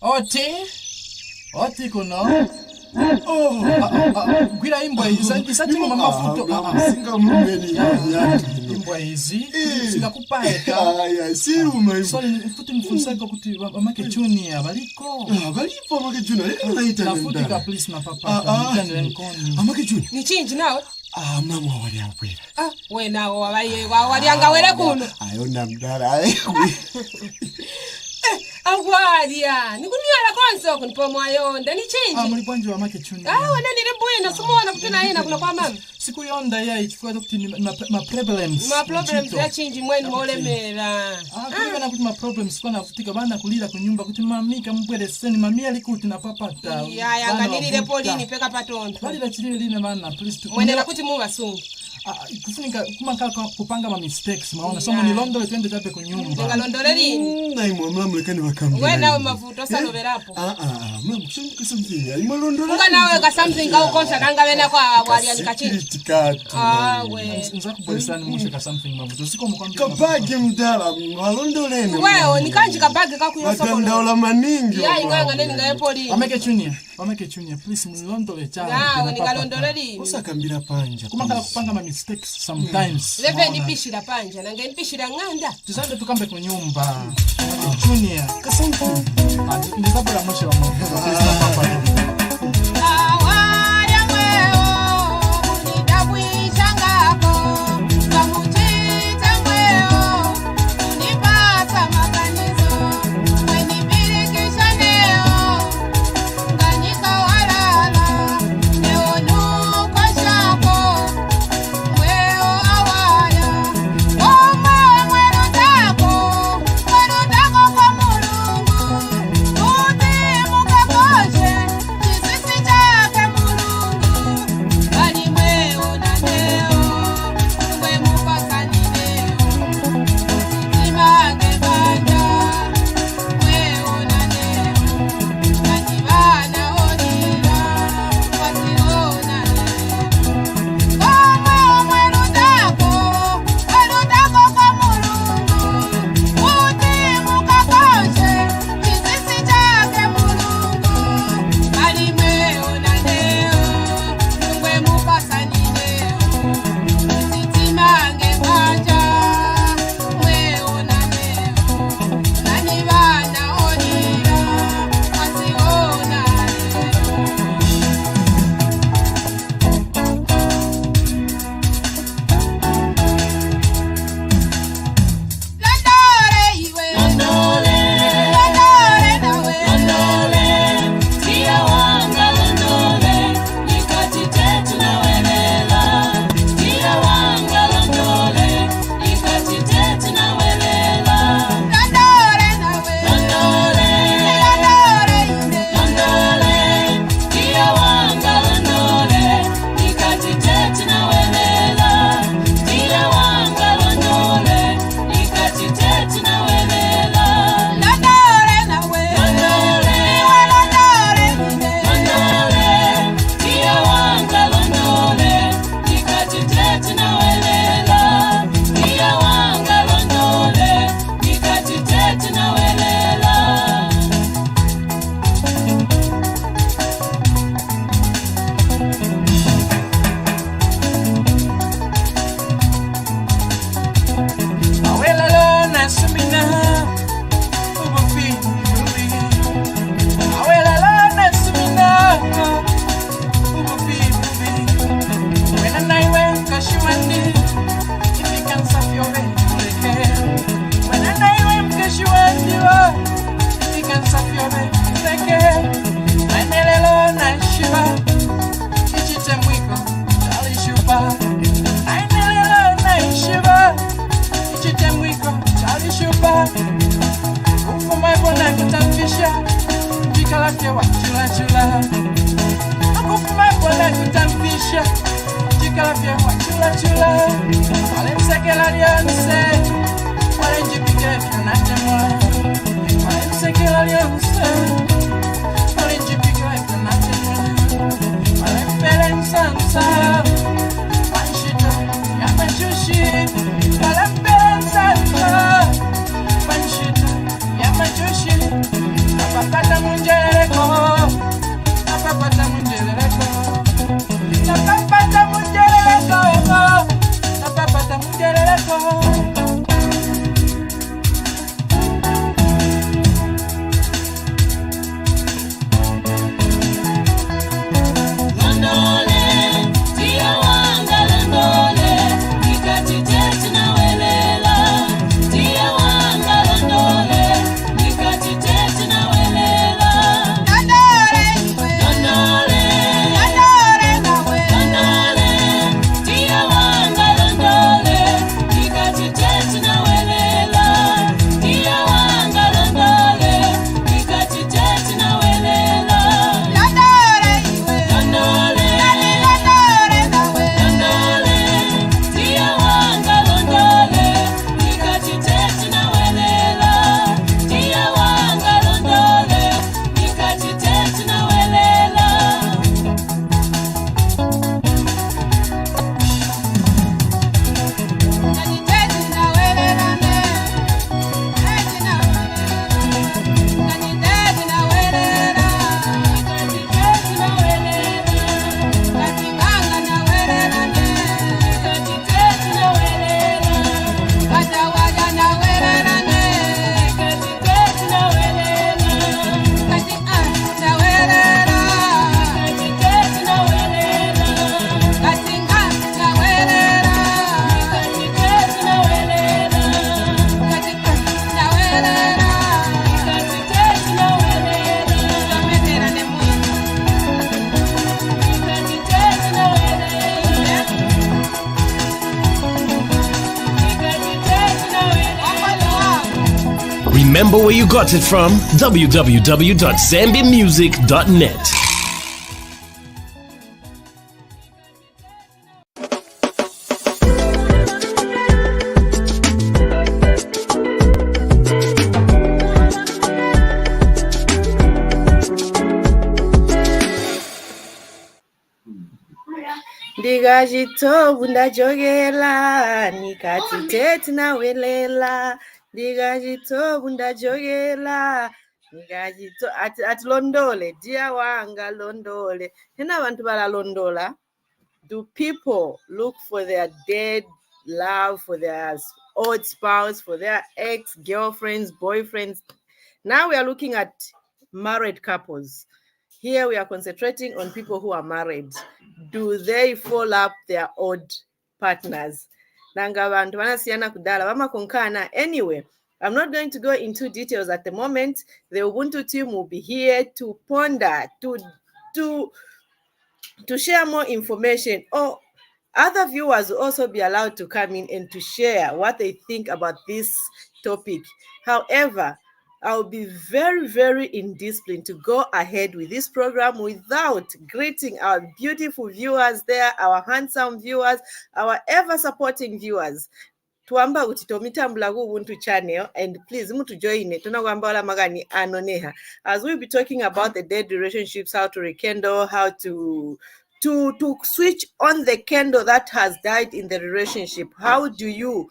Oti kuno. Gwira imbo isati mu mafuto. Singa mumeni ya. Imbo izi. Singa kupaeka. Aya, siruma. Sorry, futi mfusako kuti amake junior baliko. Balipo amake junior. Naita na futi ka please na papa. Ndani nkoni. Amake junior. Ni chinji nawe? Mama wali akwera. We nawo wali angawere kuno. Ayona mdara. Agwalia, nikunyala konso kunipomo ayonda ni change. Mulipanje wa make chuni. Wana nilibwina sumuona kutuna yena kuna kwa mama. Siku yonda ya ichukua kuti ma problems. Ma problems ya change mweni molemera. Kwa na kuti ma problems kwa nafutika bana kulira kunyumba kuti mamika mpwede seni mamia likuti na papata. Ya nganilile polini peka patonda. Bali la chilile line bana please to. Mwenela kuti muwa sungu. Kufunika kupanga ma mistakes maona somo ni londole twende tape kunyumba. Ngalondole lini? Na imwe mlamulekani wakambi. We nawe mavuto saloberapo. Mama kushanga something. Imwe londole. Nga nawe ka something ka ukonsa kanga wena kwa walia nikachini. We. Nzakubalisani mushe ka something mavuto. Siko mkwambi. Kabagi mdala malondoleni. Wewe nikanji kabagi kakuyo soko. Wakandaula maningi. Ya inganga neni ngaye polini. Ameke junior please mlondole chana. Ya ngalondole lini? Usakambira panja. Kumakala kupanga ma mistakes sometimes. Leve nipishira panja nange nipishira nganda. Tusande tukambe kunyumba. Junior kasanku. Ndizabura moshe wa mungu. Please na papa. Pata Remember where you got it from? www.zambiamusic.net. Ndikachitovu ndajokela nikati tete nawelela ndikachitovu ndajokela atilondole dia wanga londole hena vantu valalondola. Do people look for their dead love, for their old spouse, for their ex-girlfriends, boyfriends? Now we are looking at married couples. Here we are concentrating on people who are married. Do they follow up their old partners? Anyway, I'm not going to go into details at the moment. The Ubuntu team will be here to ponder, to share more information. Or other viewers will also be allowed to come in and to share what they think about this topic. However, I'll be very, very indisciplined to go ahead with this program without greeting our beautiful viewers there, our handsome viewers, our ever-supporting viewers. Tuamba utitomita ku Ubuntu channel, and please mutu join tunagamba magani anoneha, as we'll be talking about the dead relationships, how to rekindle, how to switch on the candle that has died in the relationship. How do you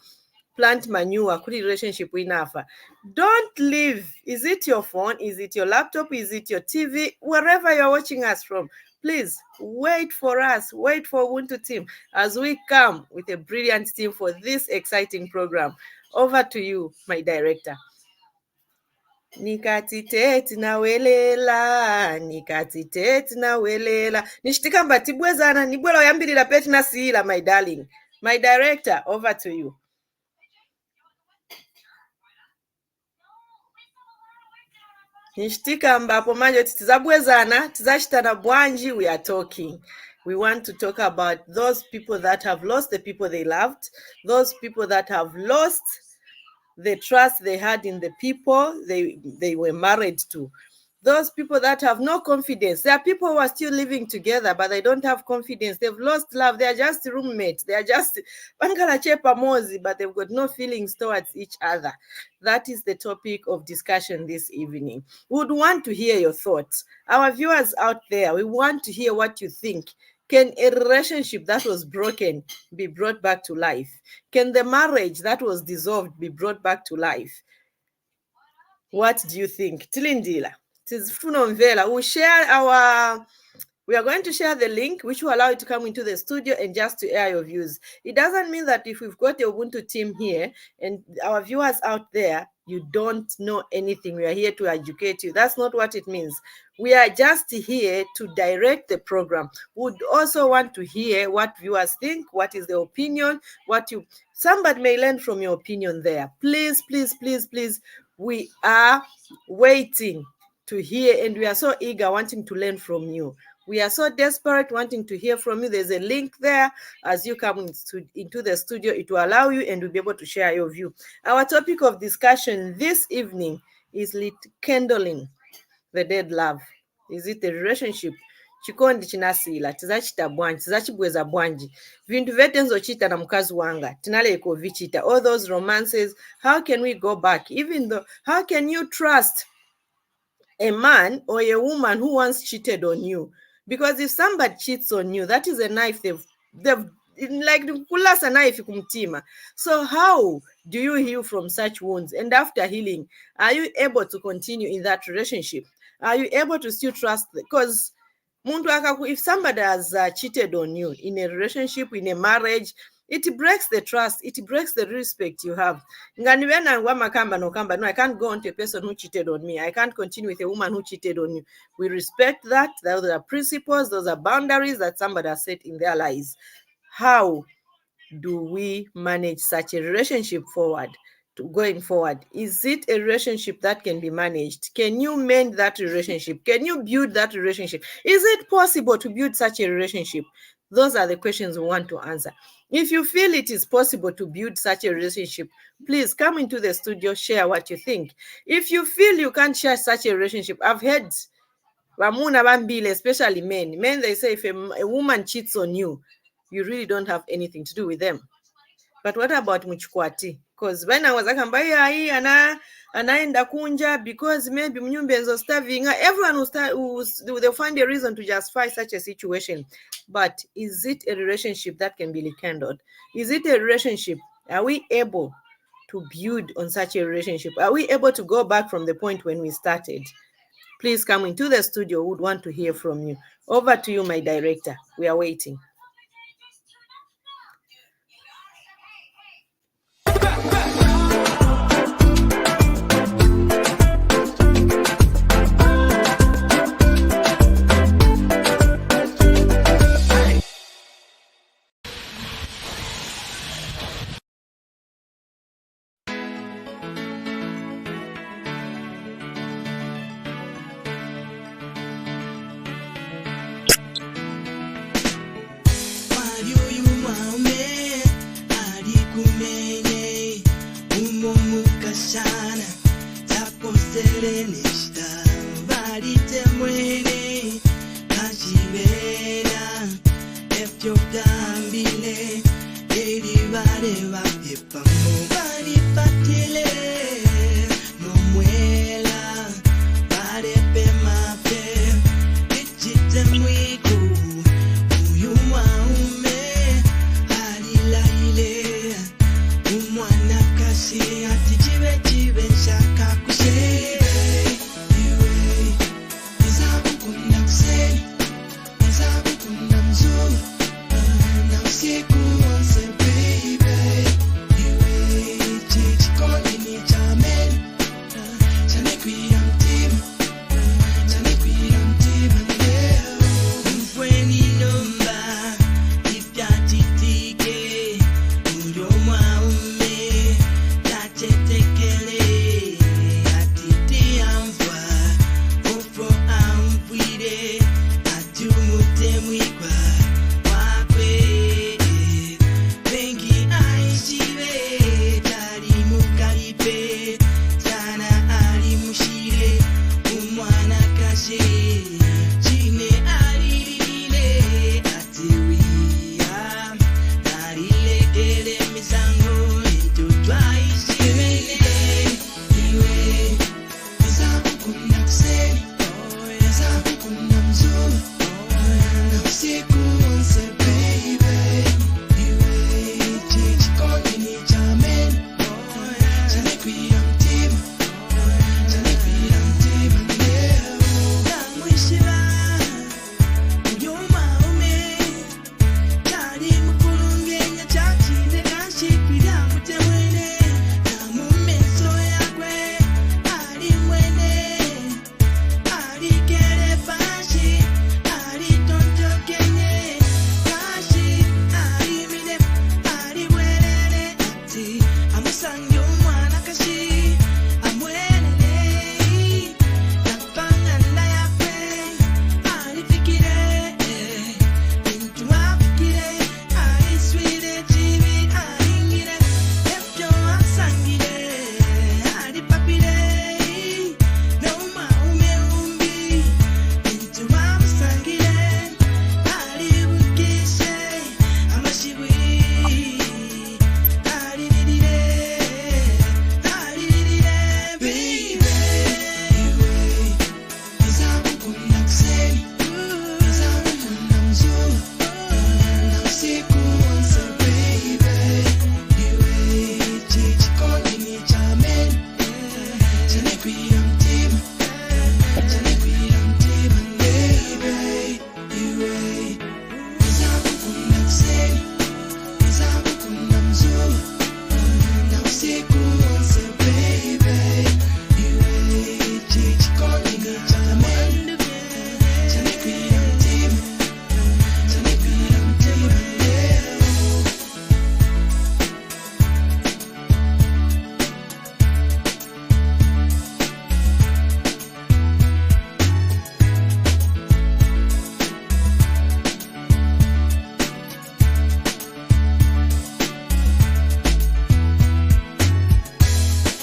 plant manure kuri relationship winafa? Don't leave. Is it your phone? Is it your laptop? Is it your TV? Wherever you're watching us from, please wait for us. Wait for Ubuntu team as we come with a brilliant team for this exciting program. Over to you, my director. Nikatiteti nawelela nishitikamba tibwezana nibwela oyambirira peti nasiyila, my darling. My director, over to you. Nishtikamba po manje tizabwezana tizashitana bwanji. We are talking. We want to talk about those people that have lost the people they loved, those people that have lost the trust they had in the people they were married to, those people that have no confidence. There are people who are still living together, but they don't have confidence. They've lost love. They are just roommates. They are just pamozi, but they've got no feelings towards each other. That is the topic of discussion this evening. We would want to hear your thoughts. Our viewers out there, we want to hear what you think. Can a relationship that was broken be brought back to life? Can the marriage that was dissolved be brought back to life? What do you think? Tilindila. We are going to share the link, which will allow you to come into the studio and just to air your views. It doesn't mean that if we've got the Ubuntu team here and our viewers out there, you don't know anything. We are here to educate you. That's not what it means. We are just here to direct the program. Would also want to hear what viewers think, what is the opinion, somebody may learn from your opinion there. Please, please, please, please. We are waiting to hear, and we are so eager wanting to learn from you. We are so desperate wanting to hear from you. There's a link there. As you come into the studio, it will allow you and you'll be able to share your view. Our topic of discussion this evening is rekindling the dead love. Is it a relationship? Chikondi chinasila tizachita bwanji tizachibweza bwanji vintu vete nzochita na mkazi wanga tinaleko vichita. All those romances, how can we go back? Even though, how can you trust a man or a woman who once cheated on you? Because if somebody cheats on you, that is a knife they've like kulasa knife kumtima. So how do you heal from such wounds? And after healing, are you able to continue in that relationship? Are you able to still trust? Because if somebody has cheated on you in a relationship, in a marriage, it breaks the trust. It breaks the respect you have. No, I can't go on to a person who cheated on me. I can't continue with a woman who cheated on you. We respect that. Those are principles. Those are boundaries that somebody has set in their lives. How do we manage such a relationship going forward? Is it a relationship that can be managed? Can you mend that relationship? Can you build that relationship? Is it possible to build such a relationship? Those are the questions we want to answer. If you feel it is possible to build such a relationship, please come into the studio, share what you think. If you feel you can't share such a relationship, I've heard Ramuna Bambile, especially men. Men, they say if a woman cheats on you, you really don't have anything to do with them. But what about Muchukwati? Because when I was like, anaenda kunja because maybe mnyumbenzo starving, everyone they'll find a reason to justify such a situation. But is it a relationship that can be rekindled? Is it a relationship? Are we able to build on such a relationship? Are we able to go back from the point when we started? Please come into the studio. We would want to hear from you. Over to you, my director. We are waiting.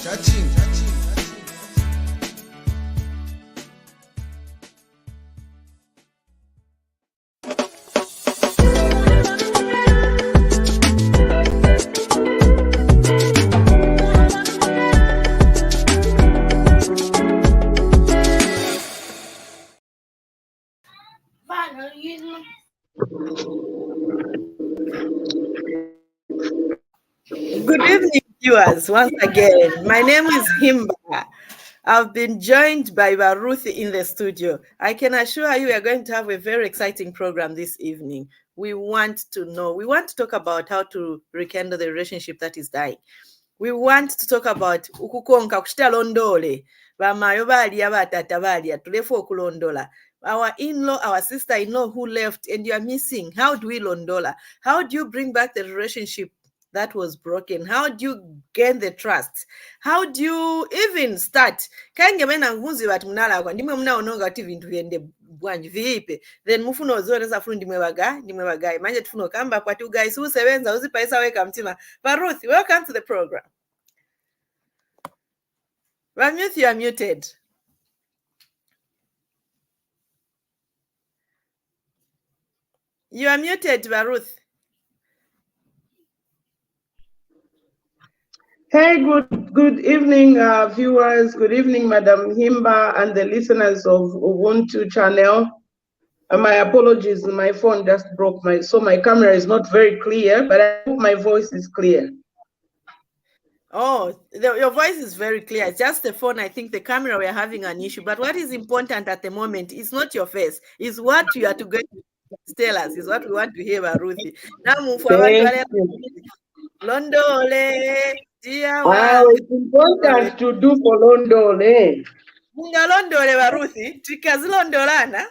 Good evening, viewers. Once again, my name is Himba. I've been joined by Ruth in the studio. I can assure you we are going to have a very exciting program this evening. We want to talk about how to rekindle the relationship that is dying. We want to talk about ukukonka kushita londole. Bamayo balia batata balia tulefu okulondola. Our in-law, our sister-in-law who left and you are missing. How do we londola? How do you bring back the relationship that was broken? How do you gain the trust? How do you even start? Kange mena nguzi watu mnala kwa ndime mnaononga wati vintu viende bwanji viipe. Then mufuna ozoreza funu ndimwe bagai. Manje tufuno kamba kwa tu guys who sevenza uzi paisa weka mtima. Ruth, welcome to the program. Ruth, you are muted. You are muted, Ruth. Hey, good evening, viewers. Good evening, Madam Himba and the listeners of Ubuntu channel. My apologies, my phone just broke, so my camera is not very clear, but I hope my voice is clear. Oh, your voice is very clear. It's just the phone. I think the camera, we are having an issue. But what is important at the moment is not your face. It's what you are to go to tell us. Is what we want to hear about Ruthie. Now move forward. Londole. It's important to do for Londole. Londole, Ruthie. Tikazilondolana.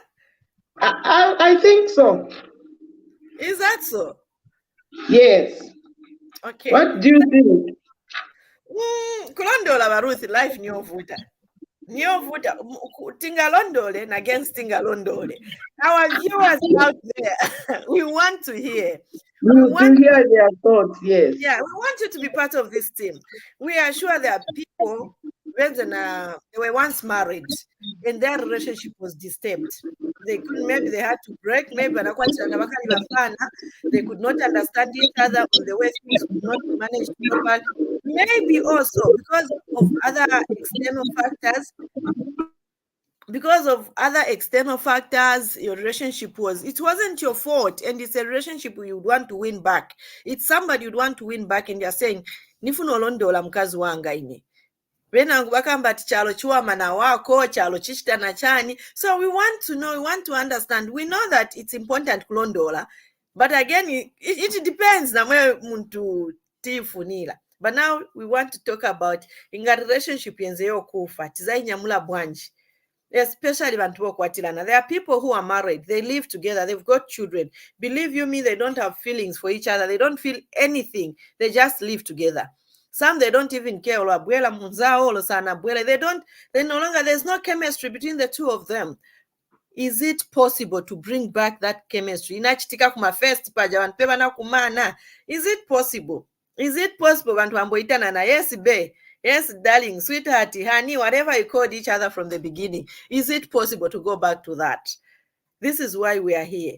I think so. Is that so? Yes. Okay. What do you think? Kulondola Ruthie, life nyovuta. Tingalondole against Tingalondole. Our viewers out there, we want to hear. We want to hear their thoughts, yes. Yeah, we want you to be part of this team. We are sure there are people when they were once married and their relationship was disturbed. Maybe they had to break, maybe they could not understand each other on the way things could not be managed properly. Maybe also because of other external factors. Because of other external factors, your relationship it wasn't your fault, and it's a relationship you would want to win back. It's somebody you'd want to win back, and you're saying, Nifuno londola mkazi wanga ine. So we want to know, we want to understand. We know that it's important kulondola, but again, it depends na mwe muntu tifunila. But now we want to talk about inga relationship yenzeyo kufa tizainyamula bwanji. Especially Bantuokwatilana. There are people who are married, they live together, they've got children. Believe you me, they don't have feelings for each other, they don't feel anything, they just live together. Some they don't even care. They no longer, there's no chemistry between the two of them. Is it possible to bring back that chemistry? Is it possible? Is it possible? Yes, babe. Yes, darling, sweetheart, honey, whatever you called each other from the beginning. Is it possible to go back to that? This is why we are here.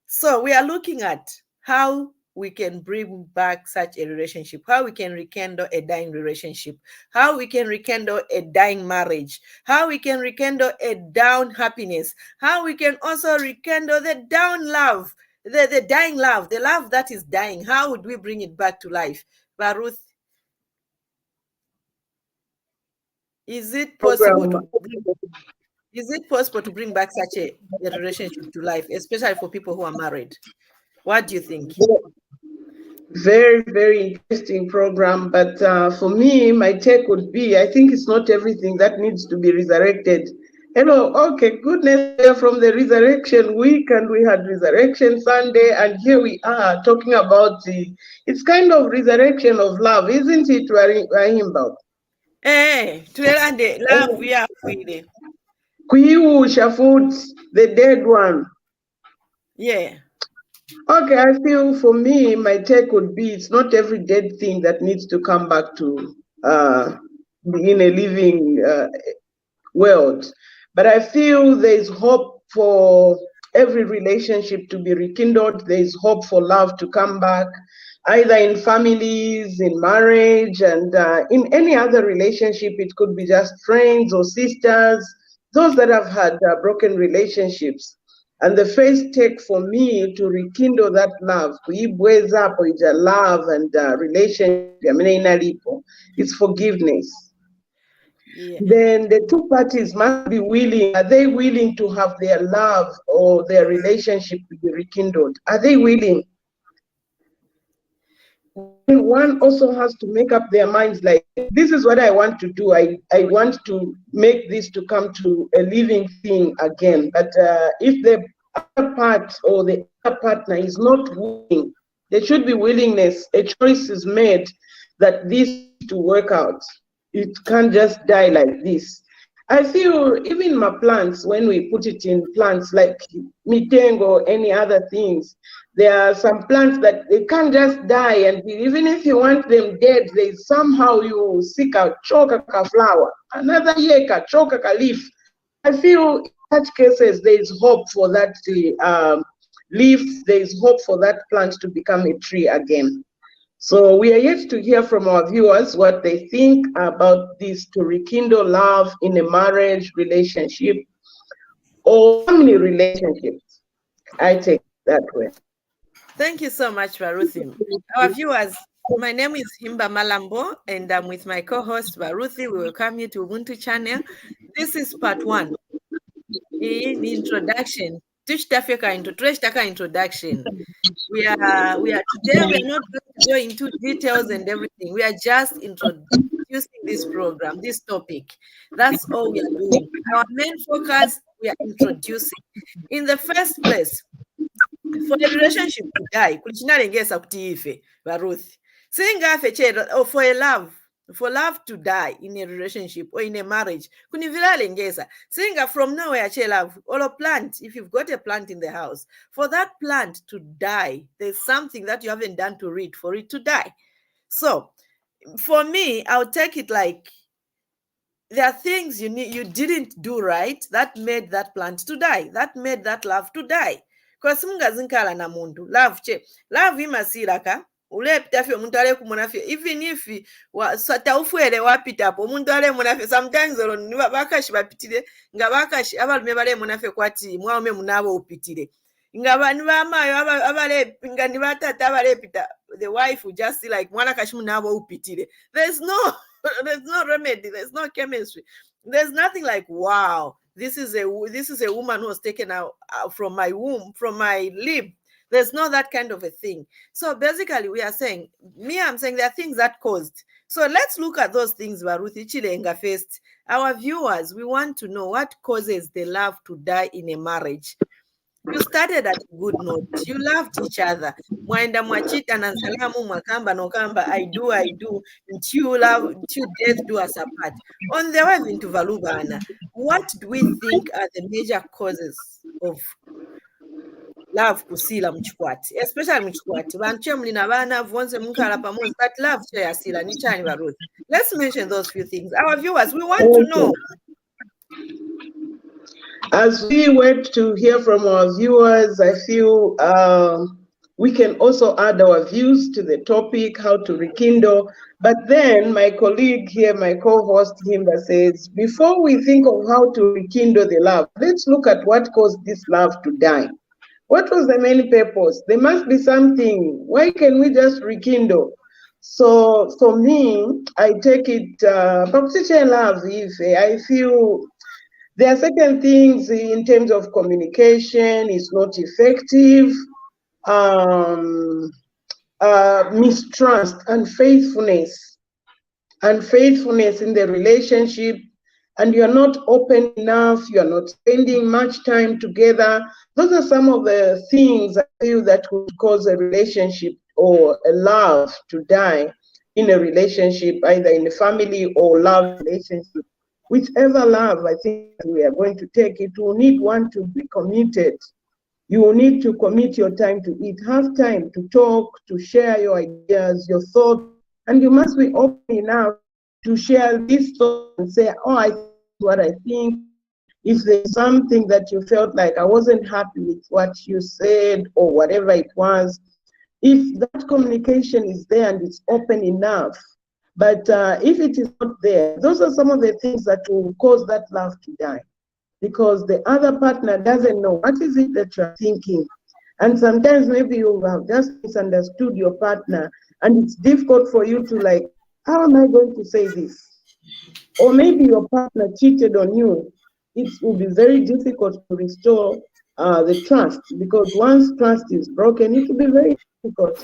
So we are looking at how we can bring back such a relationship, how we can rekindle a dying relationship, how we can rekindle a dying marriage, how we can rekindle a down happiness, how we can also rekindle the down love, the dying love, the love that is dying. How would we bring it back to life? Ruth, is it possible to bring back such a relationship to life, especially for people who are married? What do you think? Very, very interesting program. But for me, my take would be, I think it's not everything that needs to be resurrected. Hello, okay, goodness, we are from the resurrection week and we had resurrection Sunday, and here we are talking about it's kind of resurrection of love, isn't it, Himba? Love, we are feeling. Kuyusha foods, the dead one. Yeah. Okay, I feel for me, my take would be it's not every dead thing that needs to come back to in a living world. But I feel there's hope for every relationship to be rekindled. There's hope for love to come back, either in families, in marriage, and in any other relationship. It could be just friends or sisters, those that have had broken relationships. And the first take for me to rekindle that love, kuibweza poija love and relationship, it's forgiveness. Yeah. Then the two parties must be willing. Are they willing to have their love or their relationship to be rekindled? Are they willing? One also has to make up their minds like, this is what I want to do. I want to make this to come to a living thing again. But if the other part or the other partner is not willing, there should be willingness. A choice is made that this to work out. It can't just die like this. I feel even my plants, when we put it in plants like mitengo or any other things, there are some plants that they can't just die, and even if you want them dead, they somehow you seek out choka ka flower, another year ka choka ka leaf. I feel in such cases there is hope for that leaf, there is hope for that plant to become a tree again. So we are yet to hear from our viewers what they think about this to rekindle love in a marriage relationship or family relationships. I take it that way. Thank you so much, Baruthi. Our viewers, my name is Himba Malambo, and I'm with my co-host Baruthi. We welcome you to Ubuntu channel. This is part 1. In introduction. Introduction. We are today, we are not going to go into details and everything. We are just introducing this program, this topic. That's all we are doing. Our main focus, we are introducing. In the first place, for a relationship to die, kulichinalengesa kuti ife Baruthi. Singafe chero, or for love to die in a relationship or in a marriage, kunivilalengesa. Singa from nowhere che love, or a plant, if you've got a plant in the house, for that plant to die, there's something that you haven't done to it for it to die. So for me, I'll take it like there are things you didn't do right that made that plant to die, that made that love to die. Because mungazinkala na muntu love imasiraka ulepita fyo muntu ale kumunafyo, even if taufwele wapita po muntu ale munafyo, sometimes bakashi bapitire nga bakashi abalume bale munafyo kwati mwaume munabo upitire nga bani bamayo abale nga ni batata abalepita, the wife will just see like mwana kashi munabo upitire. There's no remedy, there's no chemistry, there's nothing like, wow, this is a woman who was taken out from my womb, from my lip. There's not that kind of a thing. So basically we are saying, I'm saying there are things that caused. So let's look at those things, Baruthi Chilenga first. Our viewers, we want to know what causes the love to die in a marriage. You started at a good note. You loved each other. Mwaenda mwachita na salamu mwakamba nokamba, I do, until death do us apart. On the way into Valubana, what do we think are the major causes of love kusila mchikwati, especially mchikwati? Banche mlina bana vonse mkala pamoja, but love share sila ni chani Baruthi. Let's mention those few things. Our viewers, we want to know. As we wait to hear from our viewers, I feel we can also add our views to the topic, how to rekindle. But then my colleague here, my co-host Himba, says, before we think of how to rekindle the love, let's look at what caused this love to die. What was the main purpose? There must be something. Why can we just rekindle? So for me, I take it, love, I feel there are certain things in terms of communication is not effective, mistrust, unfaithfulness in the relationship, and you're not open enough, you're not spending much time together. Those are some of the things I feel that would cause a relationship or a love to die in a relationship, either in a family or love relationship. Whichever love I think we are going to take, it will need one to be committed. You will need to commit your time to it. Have time to talk, to share your ideas, your thoughts, and you must be open enough to share this thought and say, oh, I think what I think. If there's something that you felt like I wasn't happy with what you said or whatever it was, if that communication is there and it's open enough, but if it is not there, those are some of the things that will cause that love to die, because the other partner doesn't know what is it that you're thinking. And sometimes maybe you have just misunderstood your partner and it's difficult for you to like, how am I going to say this? Or maybe your partner cheated on you. It will be very difficult to restore the trust, because once trust is broken, it will be very difficult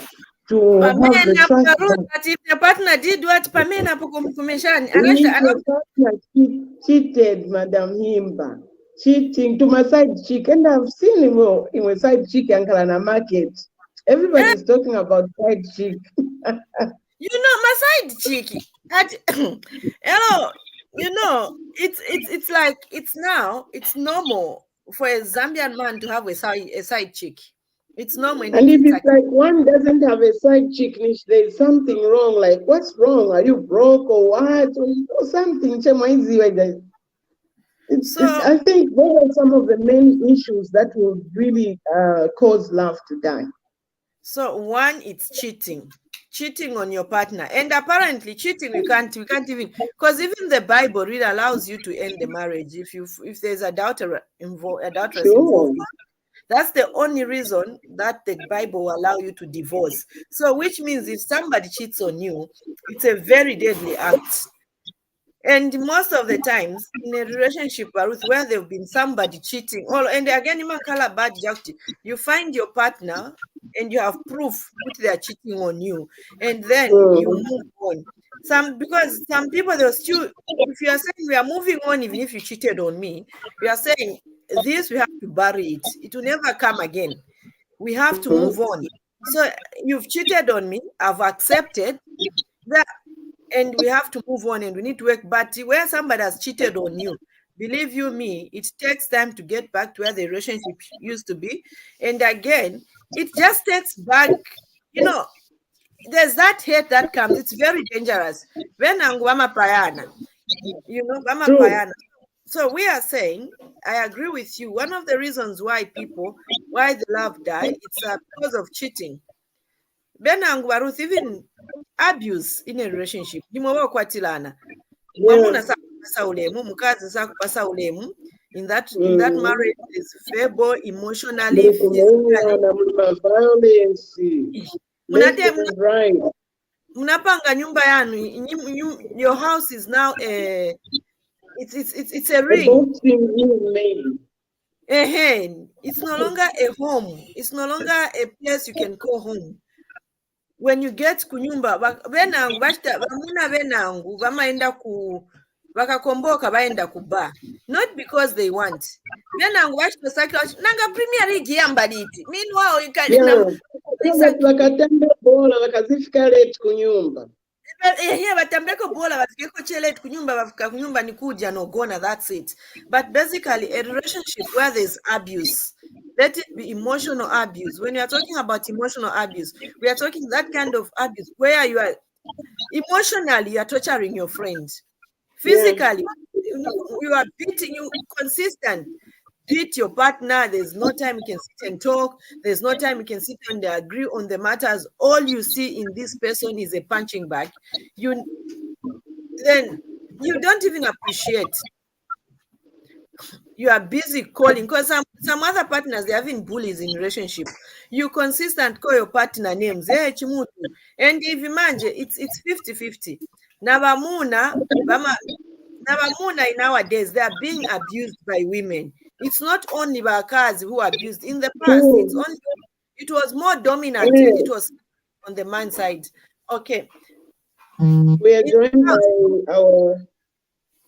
to have the trust back. But if the partner did what Pamela kumeshani, If your partner cheated, Madam Himba, cheating to my side chick, and I've seen him in a side chick and Kalana market. Everybody's talking about side chick. You know, my side chick. You know, it's like it's normal for a Zambian man to have a side chick. It's normal. And if it's like one doesn't have a side chick, there's something wrong. Like, what's wrong? Are you broke or what? Or something. I think those are some of the main issues that will really cause love to die. So one, it's cheating on your partner, and apparently cheating we can't even, because even the Bible really allows you to end the marriage if there's adulteress involved. That's the only reason that the Bible will allow you to divorce. So which means if somebody cheats on you, it's a very deadly act. And most of the times in a relationship, Ruth, where there've been somebody cheating, and again, you find your partner and you have proof that they are cheating on you, and then you move on. Because some people, they'll still, if you are saying we are moving on, even if you cheated on me, we are saying this, we have to bury it. It will never come again. We have to move on. So you've cheated on me, I've accepted that. And we have to move on and we need to work. But where somebody has cheated on you, believe you me, it takes time to get back to where the relationship used to be. And again, it just takes back, there's that hate that comes. It's very dangerous. When Angwama Payana, Payana. So we are saying, I agree with you. One of the reasons why the love die, it's because of cheating. Ruth, even abuse in a relationship. In that marriage is verbal, emotionally, physically. Munapanga nyumba yanu, your house is now it's a ring. It's no longer a home. It's no longer a place you can call home. When you get kunyumba, benangu bamuna benangu bamaenda bakakomboka baenda kuba, not because they want. Benangu bashita sakira nanga Premier League yambaliti. Meanwhile, you can bakatembe bola bakazifika late kunyumba. Batambeko bola bafikeko late kunyumba, bafika kunyumba ni kuja no gona, that's it. But basically a relationship where there's abuse, let it be emotional abuse. When you are talking about emotional abuse, we are talking that kind of abuse where you are emotionally, you are torturing your friends. Physically, you are beating, you consistent. Beat your partner. There's no time you can sit and talk. There's no time you can sit and agree on the matters. All you see in this person is a punching bag. Then you don't even appreciate. You are busy calling, because some other partners, they're having bullies in relationship. You consistent call your partner names. Hey, Chimutu. And if you manage, it's 50-50. Nabamuna nowadays, they are being abused by women. It's not only Bakazi who abused. In the past, it was more dominant. And it was on the man's side. Okay. We are joined by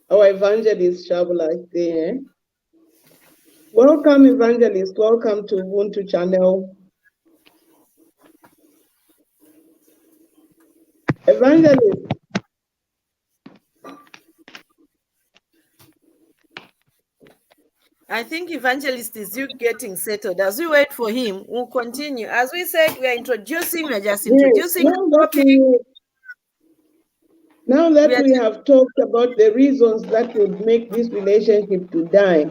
our evangelist Shaabula there. Welcome, Evangelist. Welcome to Ubuntu channel. Evangelist. I think Evangelist is you getting settled. As we wait for him, we'll continue. As we said, we're just introducing the topic. Now that we have talked about the reasons that would make this relationship to die,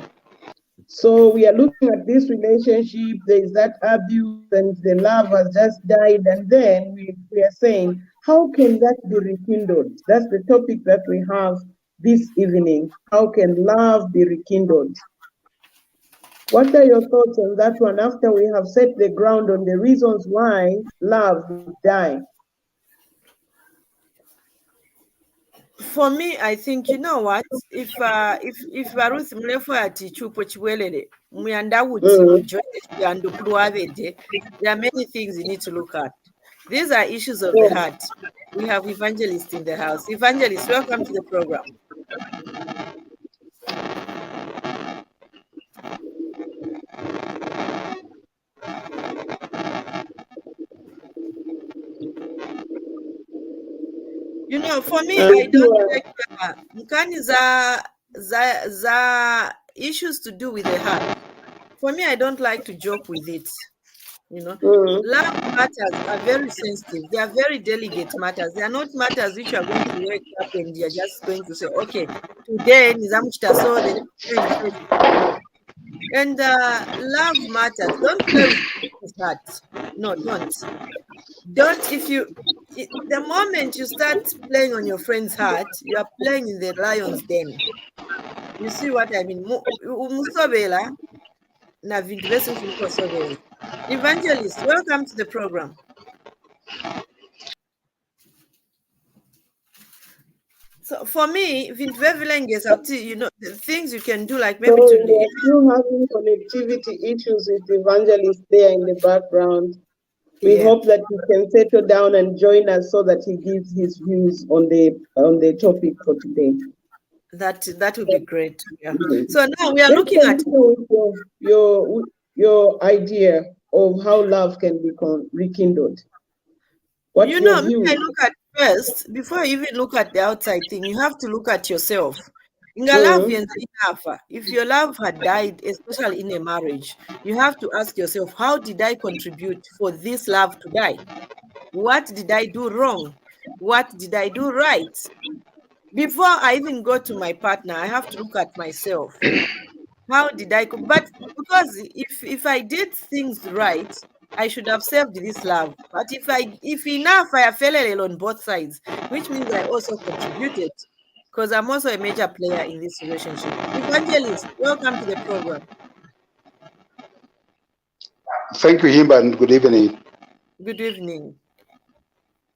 so we are looking at this relationship, there is that abuse and the love has just died, and then we are saying, how can that be rekindled? That's the topic that we have this evening. How can love be rekindled? What are your thoughts on that one after we have set the ground on the reasons why love would die? For me, I think, you know what, if Ruth mrefu ati chupo chiwelele muyanda wuti mujoite chiyandu kuluwavede, there are many things you need to look at. These are issues of the heart. We have Evangelist in the house. Evangelist, welcome to the program. You know, for me, I don't like mkani za issues to do with the heart. For me, I don't like to joke with it. You know, love matters are very sensitive. They are very delicate matters. They are not matters which are going to wake up and you're just going to say, okay, today nizamuchita so and love matters. Don't play with people's heart. No, don't. The moment you start playing on your friend's heart, you are playing in the lion's den. You see what I mean? Umusobela na vintu vesi mfulukosobela. Evangelist, welcome to the program. So for me, vintu vevilenges you know, the things you can do, like maybe so today. We're having connectivity issues with Evangelist there in the background. We hope that he can settle down and join us so that he gives his views on the topic for today. That would be great. Yeah. So now we are looking at your idea of how love can be rekindled. What's your view? I look at first, before you even look at the outside thing, you have to look at yourself. If your love had died, especially in a marriage, you have to ask yourself, how did I contribute for this love to die? What did I do wrong? What did I do right? Before I even go to my partner, I have to look at myself. How did I? But because if I did things right, I should have saved this love. But if enough I fell on both sides, which means I also contributed, because I'm also a major player in this relationship. Evangelist, welcome to the program. Thank you, Himba, and good evening. Good evening.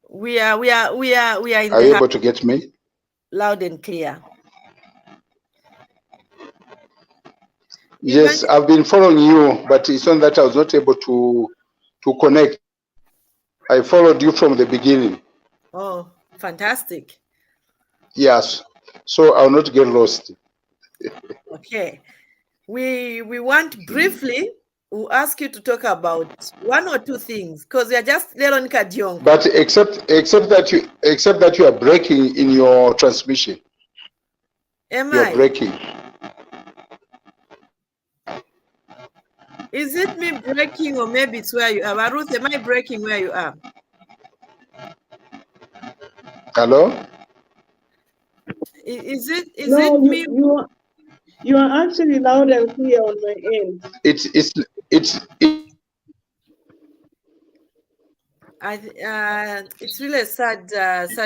We are in Are you able to get me? Loud and clear. Yes, I've been following you, but it's on that I was not able to connect. I followed you from the beginning. Oh, fantastic. Yes, so I'll not get lost. Okay. We want briefly, we'll ask you to talk about one or two things, because we are just Leronica Dion. But except that you are breaking in your transmission. Am you I? Are breaking. Is it me breaking, or maybe it's where you are? Ruth, am I breaking where you are? Hello? Is it me? You are actually loud and clear on my end. It's really a sad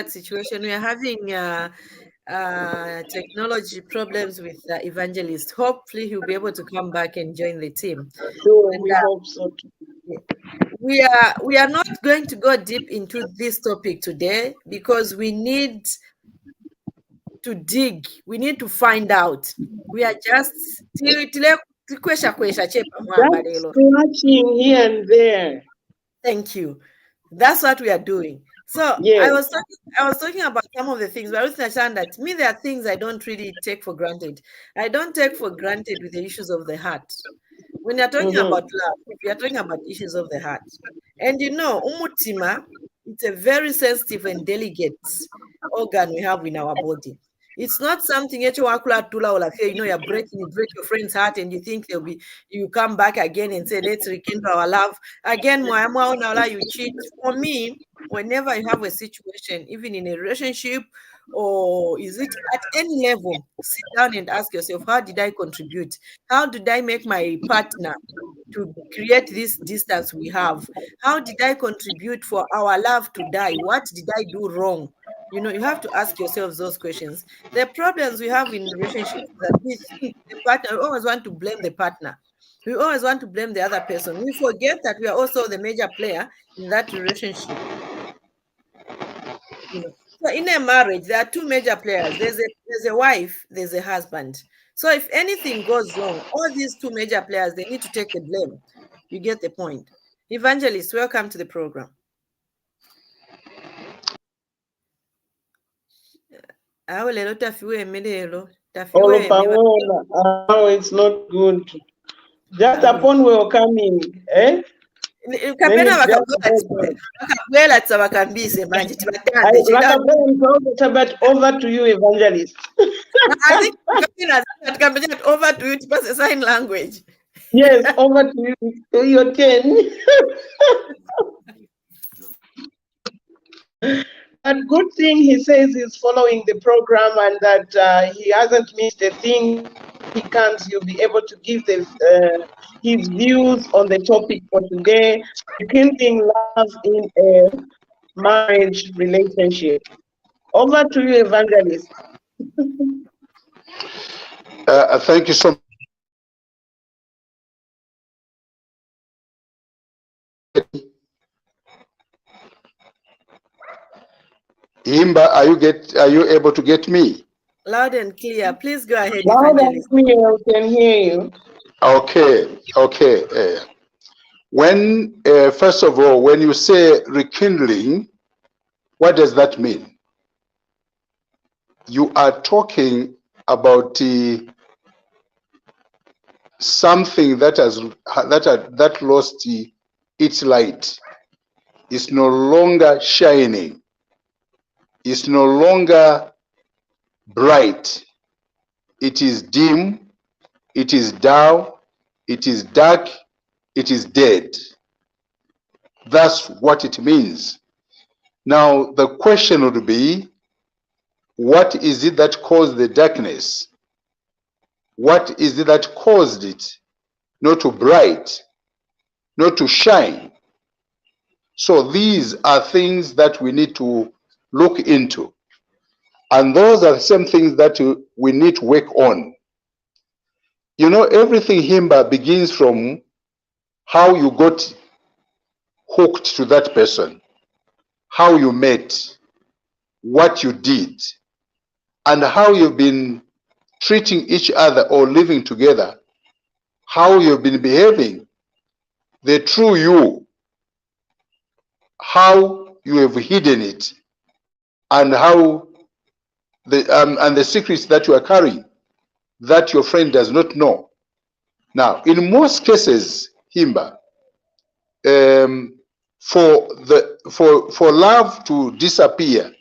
situation. We are having technology problems with Evangelist. Hopefully he'll be able to come back and join the team. Sure, we hope so too. We are not going to go deep into this topic today, because we need to dig. We need to find out. We are just scratching here and there. Thank you. That's what we are doing. So yes. I was talking about some of the things, but I understand that there are things I don't really take for granted. I don't take for granted with the issues of the heart. When you're talking about love, we are talking about issues of the heart. And you know, umutima, it's a very sensitive and delicate organ we have in our body. It's not something you break your friend's heart and you think you come back again and say, let's rekindle our love. Again, you cheat. For me, whenever you have a situation, even in a relationship, or is it at any level, sit down and ask yourself, how did I contribute? How did I make my partner to create this distance we have? How did I contribute for our love to die? What did I do wrong? You have to ask yourselves those questions. The problems we have in relationships is that we think the partner, we always want to blame the partner. We always want to blame the other person. We forget that we are also the major player in that relationship. So in a marriage, there are two major players. There's a wife, there's a husband. So if anything goes wrong, all these two major players, they need to take the blame. You get the point. Evangelist, welcome to the program. Oh, it's not good. Just upon welcoming, eh? Over to you, Evangelist. I think over to you to pass a sign language. Yes, over to you. Your turn. But good thing he says he's following the program and that he hasn't missed a thing. He can't. You'll be able to give his views on the topic for today: rekindling love in a marriage relationship. Over to you, Evangelist. Thank you so much. Himba, are you able to get me? Loud and clear. Please go ahead. Loud and clear, we can hear you. Okay. First of all, when you say rekindling, what does that mean? You are talking about something that lost its light. It's no longer shining. It's no longer bright. It is dim. It is dull. It is dark. It is dead. That's what it means. Now, the question would be, what is it that caused the darkness? What is it that caused it not to bright, not to shine? So these are things that we need to look into. And those are the same things that we need to work on. Everything, Himba, begins from how you got hooked to that person, how you met, what you did, and how you've been treating each other or living together, how you've been behaving, the true you, how you have hidden it, and how the secrets that you are carrying that your friend does not know. Now, in most cases, Himba, for love to disappear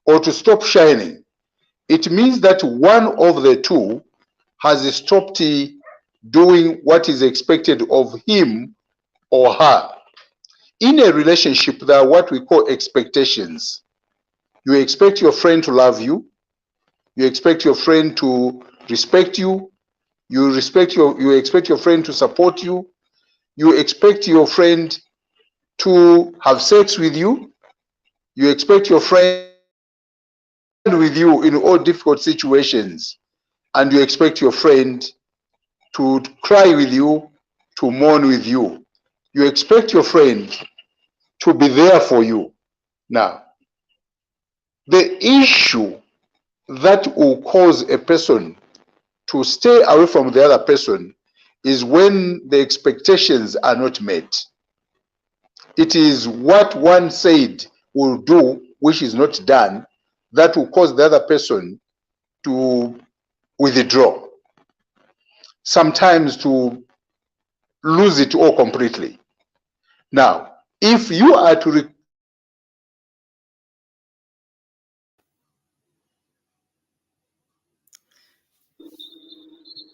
or to stop shining, it means that one of the two has stopped doing what is expected of him or her. In a relationship, there are what we call expectations. You expect your friend to love you. You expect your friend to respect you. You expect your friend to support you. You expect your friend to have sex with you. You expect your friend with you in all difficult situations. And you expect your friend to cry with you, to mourn with you. You expect your friend to be there for you. Now, the issue that will cause a person to stay away from the other person is when the expectations are not met. It is what one said will do, which is not done, that will cause the other person to withdraw. Sometimes to lose it all completely. Now, if you are to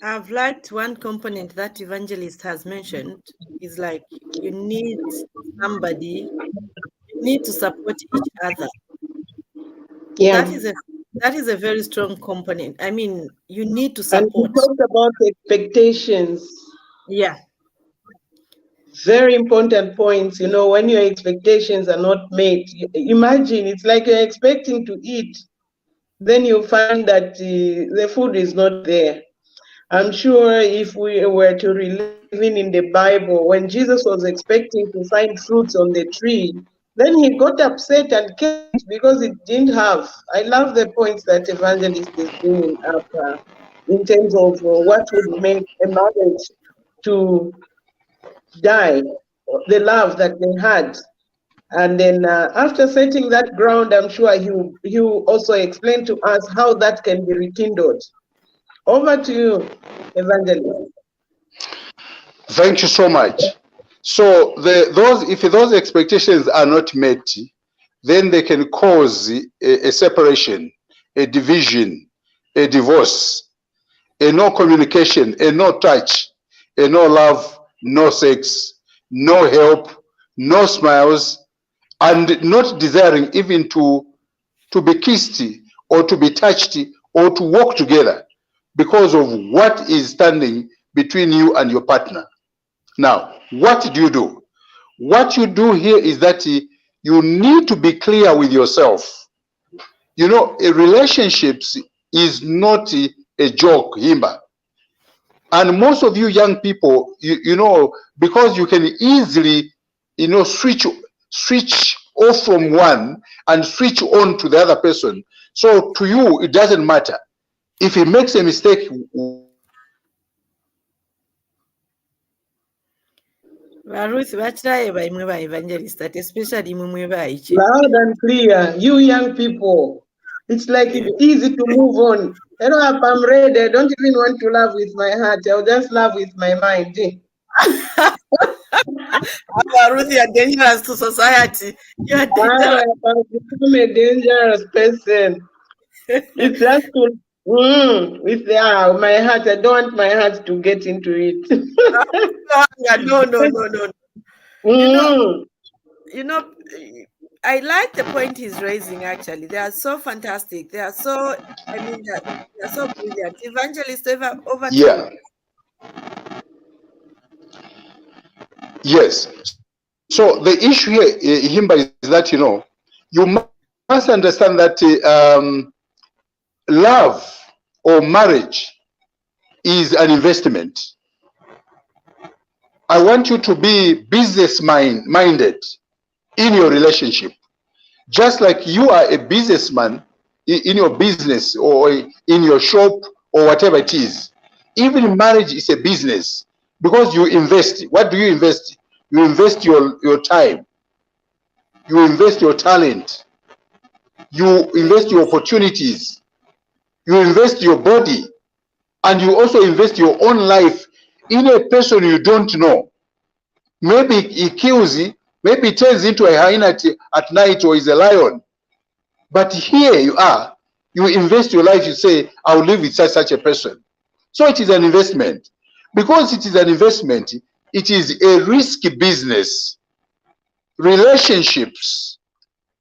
I've liked one component that Evangelist has mentioned is like you need somebody, you need to support each other. Yeah. That is a very strong component. I mean, you need to And we support. talked about expectations. Yeah. Very important points. You know, when your expectations are not met, imagine it's like you're expecting to eat, then you find that the food is not there. I'm sure if we were to live in the Bible, when Jesus was expecting to find fruits on the tree, then he got upset and kept because it didn't have. I love the points that Evangelist is bringing up in terms of what would make a marriage to die, the love that they had. And then after setting that ground, I'm sure he will also explain to us how that can be rekindled. Over to you, Evangelist. Thank you so much. So if those expectations are not met, then they can cause a separation, a division, a divorce, a no communication, a no touch, a no love, no sex, no help, no smiles, and not desiring even to be kissed or to be touched or to walk together because of what is standing between you and your partner. Now, what do? What you do here is that you need to be clear with yourself. You know, a relationships is not a joke, Himba. And most of you young people, you know, because you can easily, you know, switch off from one and switch on to the other person. So to you, it doesn't matter. If he makes a mistake, Ruth, batiraye baimwe ba Evangelist, that especially mumwe ba ichi. Loud and clear, you young people. It's like it's easy to move on. You know, if I'm ready, I don't even want to love with my heart. I'll just love with my mind. Ruth, you are dangerous to society. You are dangerous. I've become a dangerous person. It's just to with my heart. I don't want my heart to get into it. No. You know, I like the point he's raising. Actually, they are so fantastic. They are so. I mean, they are so brilliant. Evangelist, over to you. Yes. So the issue here, Himba, is that, you know, you must understand that love or marriage is an investment. I want you to be business minded in your relationship. Just like you are a businessman in your business or in your shop or whatever it is. Even marriage is a business because you invest. What do you invest? You invest your time. You invest your talent. You invest your opportunities. You invest your body. And you also invest your own life in a person you don't know. Maybe he kills you. Maybe he turns into a hyena at night or is a lion. But here you are. You invest your life. You say, I'll live with such a person. So it is an investment. Because it is an investment, it is a risky business. Relationships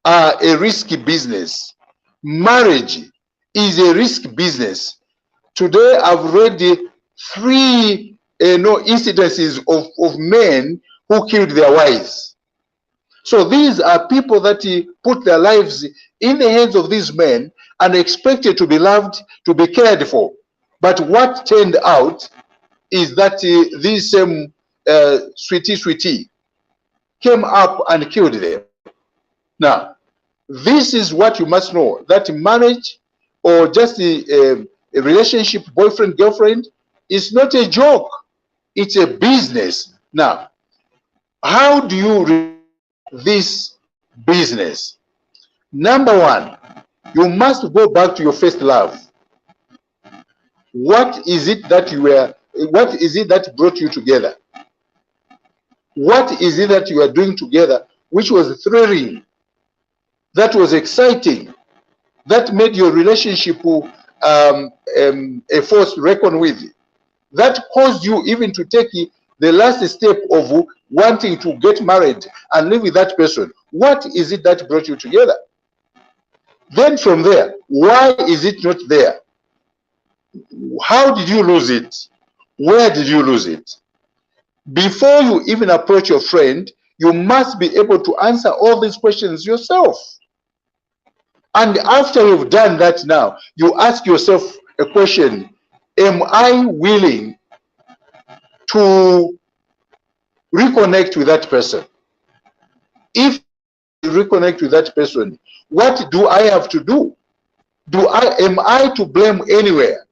are a risky business. Marriage is a risky business. Today, I've read the 3 incidences of men who killed their wives. So these are people that put their lives in the hands of these men and expected to be loved, to be cared for. But what turned out is that this same sweetie came up and killed them. Now, this is what you must know, that marriage or just a relationship, boyfriend, girlfriend, is not a joke. It's a business. Now, how do you this business? Number 1, you must go back to your first love. What is it that brought you together? What is it that you are doing together which was thrilling, that was exciting, that made your relationship a force to reckon with? that caused you even to take the last step of wanting to get married and live with that person? What is it that brought you together? Then from there, why is it not there? How did you lose it? Where did you lose it? Before you even approach your friend, you must be able to answer all these questions yourself. And after you've done that now, you ask yourself a question: am I willing to reconnect with that person? If you reconnect with that person, what do I have to do? Am I to blame anywhere?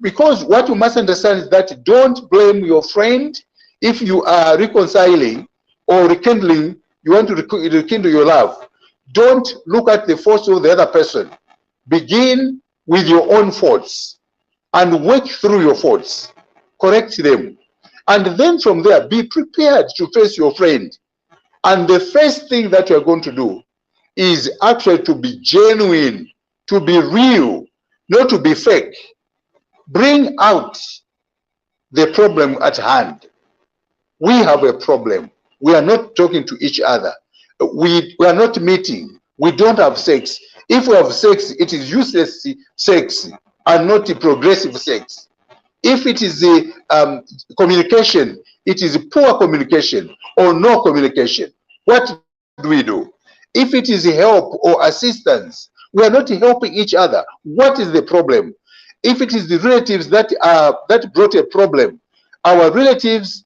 Because what you must understand is that don't blame your friend if you are reconciling or rekindling. You want to rekindle your love. Don't look at the faults of the other person. Begin with your own faults and work through your faults. Correct them. And then from there, be prepared to face your friend. And the first thing that you're going to do is actually to be genuine, to be real, not to be fake. Bring out the problem at hand. We have a problem. We are not talking to each other. We are not meeting. We don't have sex. If we have sex, it is useless sex and not progressive sex. If it is communication, it is poor communication or no communication. What do we do? If it is help or assistance, we are not helping each other. What is the problem? If it is the relatives that brought a problem, our relatives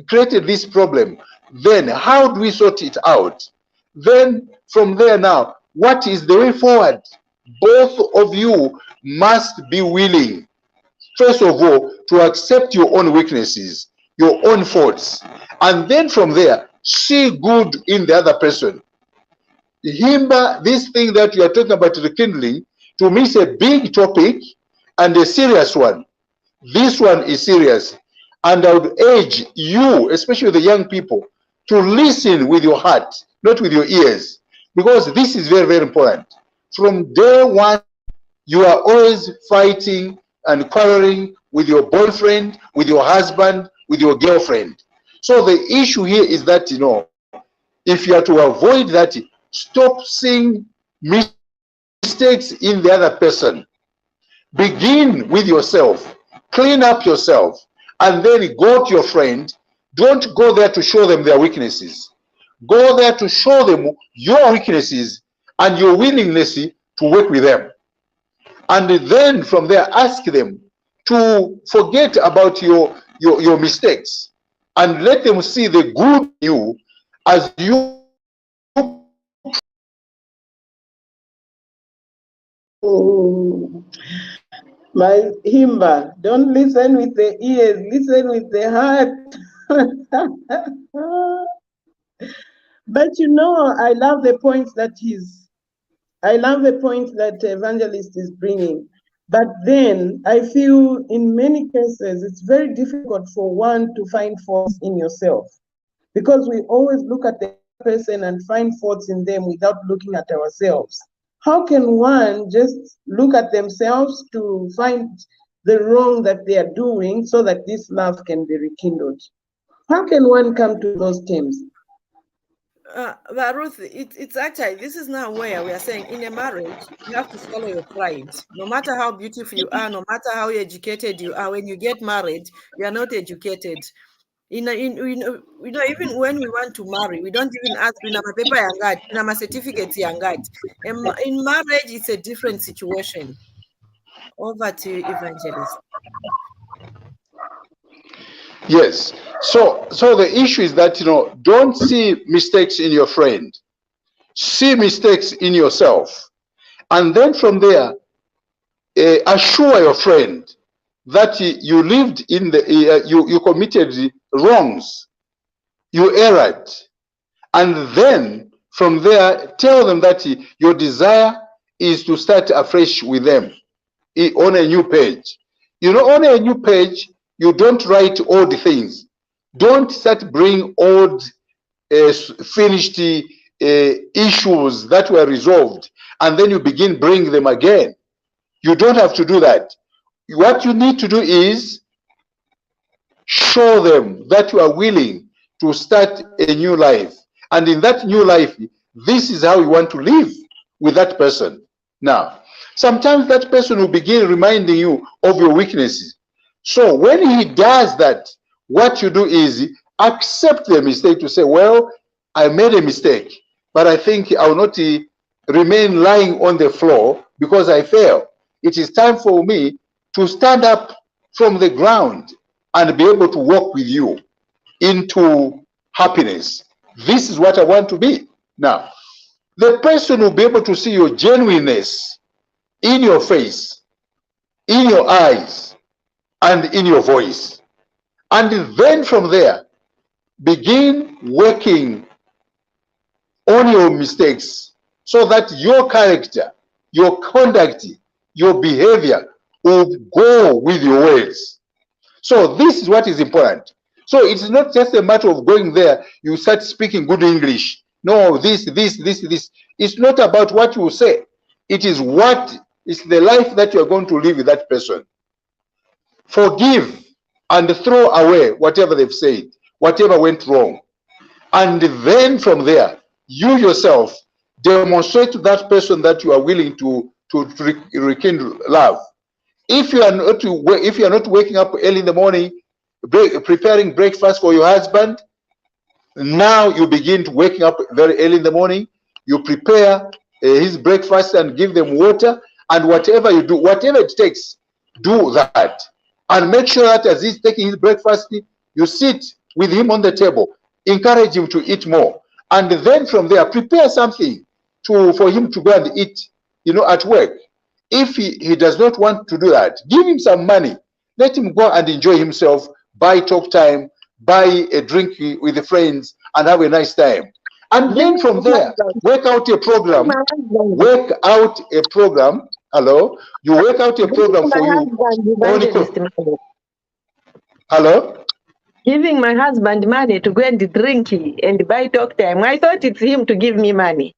created this problem, then how do we sort it out? Then from there now, what is the way forward? Both of you must be willing, first of all, to accept your own weaknesses, your own faults, and then from there, see good in the other person. Himba, this thing that you are talking about, rekindling, to me is a big topic and a serious one. This one is serious. And I would urge you, especially the young people, to listen with your heart, not with your ears, because this is very, very important. From day one, you are always fighting and quarreling with your boyfriend, with your husband, with your girlfriend. So the issue here is that, if you are to avoid that, stop seeing mistakes in the other person. Begin with yourself, clean up yourself, and then go to your friend. Don't go there to show them their weaknesses. Go there to show them your weaknesses and your willingness to work with them. And then from there, ask them to forget about your mistakes and let them see the good in you as you. My Himba, don't listen with the ears, listen with the heart. But I love the points that Evangelist is bringing. But then I feel in many cases it's very difficult for one to find faults in yourself, because we always look at the person and find faults in them without looking at ourselves. How can one just look at themselves to find the wrong that they are doing so that this love can be rekindled? How can one come to those terms? But Ruth, it's actually, this is now where we are saying in a marriage, you have to swallow your pride. No matter how beautiful you are, no matter how educated you are, when you get married, you are not educated. Even when we want to marry, we don't even ask paper yangat, certificates yangat. In marriage, it's a different situation. Over to you, Evangelist. Yes. So the issue is that, don't see mistakes in your friend. See mistakes in yourself. And then from there, assure your friend that you lived in you committed wrongs, you erred. And then from there, tell them that your desire is to start afresh with them on a new page. On a new page, you don't write old things. Don't start bring old finished issues that were resolved, and then you begin bring them again. You don't have to do that. What you need to do is show them that you are willing to start a new life. And in that new life, this is how you want to live with that person. Now, sometimes that person will begin reminding you of your weaknesses. So when he does that, what you do is accept the mistake, to say, well, I made a mistake, but I think I will not remain lying on the floor because I failed. It is time for me to stand up from the ground and be able to walk with you into happiness. This is what I want to be. Now, the person will be able to see your genuineness in your face, in your eyes, and in your voice. And then from there, begin working on your mistakes so that your character, your conduct, your behavior will go with your words. So this is what is important. So it's not just a matter of going there, you start speaking good English. No, this. It's not about what you say. It is what is the life that you are going to live with that person. Forgive and throw away whatever they've said, whatever went wrong. And then from there, you yourself demonstrate to that person that you are willing to rekindle love. If you are not waking up early in the morning, preparing breakfast for your husband, now you begin to waking up very early in the morning, you prepare his breakfast and give them water, and whatever you do, whatever it takes, do that. And make sure that as he's taking his breakfast, you sit with him on the table, encourage him to eat more. And then from there, prepare something for him to go and eat, at work. If he does not want to do that, give him some money. Let him go and enjoy himself, buy talk time, buy a drink with the friends, and have a nice time. And then from there, work out a program. Work out a program. Hello? You work out a program for you. Hello? Giving my husband money to go and drink and buy talk time. I thought it's him to give me money.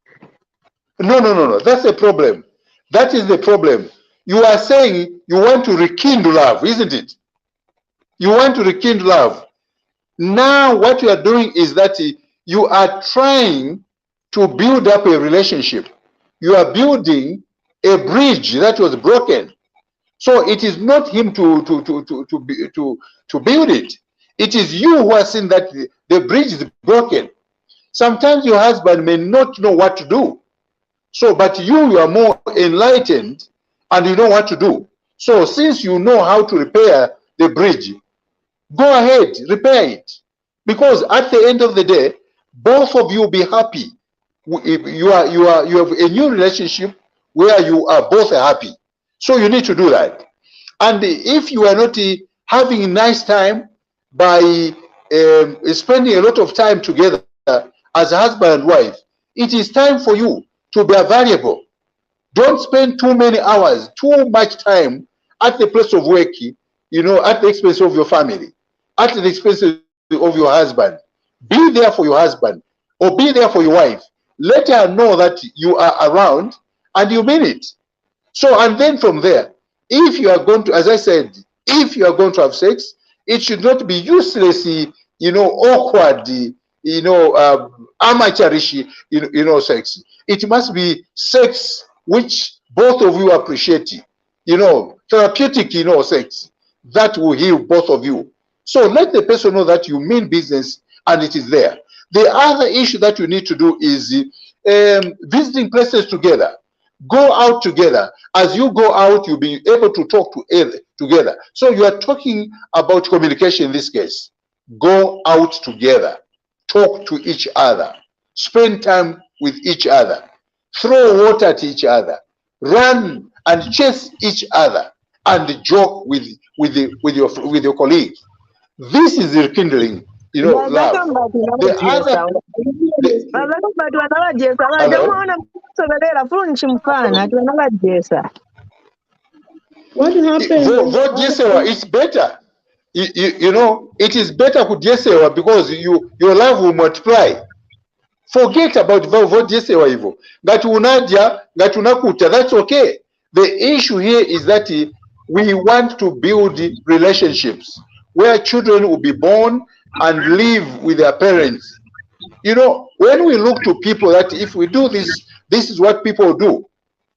No. That's the problem. That is the problem. You are saying you want to rekindle love, isn't it? You want to rekindle love. Now what you are doing is that you are trying to build up a relationship. You are building a bridge that was broken. So it is not him to build it. It is you who are seeing that the bridge is broken. Sometimes your husband may not know what to do. So, but you are more enlightened and you know what to do. So since you know how to repair the bridge, go ahead, repair it. Because at the end of the day, both of you will be happy. You have a new relationship where you are both happy. So you need to do that. And if you are not having a nice time by spending a lot of time together as a husband and wife, it is time for you to be available. Don't spend too many hours, too much time at the place of work, at the expense of your family, at the expense of your husband. Be there for your husband or be there for your wife. Let her know that you are around and you mean it. So, and then from there, if you are going to, as I said, if you are going to have sex, it should not be useless, awkward, amateurish, sex. It must be sex which both of you appreciate, therapeutic, sex that will heal both of you. So let the person know that you mean business and it is there. The other issue that you need to do is visiting places together. Go out together. As you go out, you'll be able to talk together. So you are talking about communication in this case. Go out together. Talk to each other. Spend time with each other. Throw water at each other. Run and chase each other. And joke with your colleagues. This is rekindling, love. What happened? It's better. It is better kudyesewa because your love will multiply. Forget about vodyesewa hivyo. Ngati unaja, ngati unakuta, that's okay. The issue here is that we want to build relationships. where children will be born and live with their parents. You know, when we look to people that if we do this, this is what people do,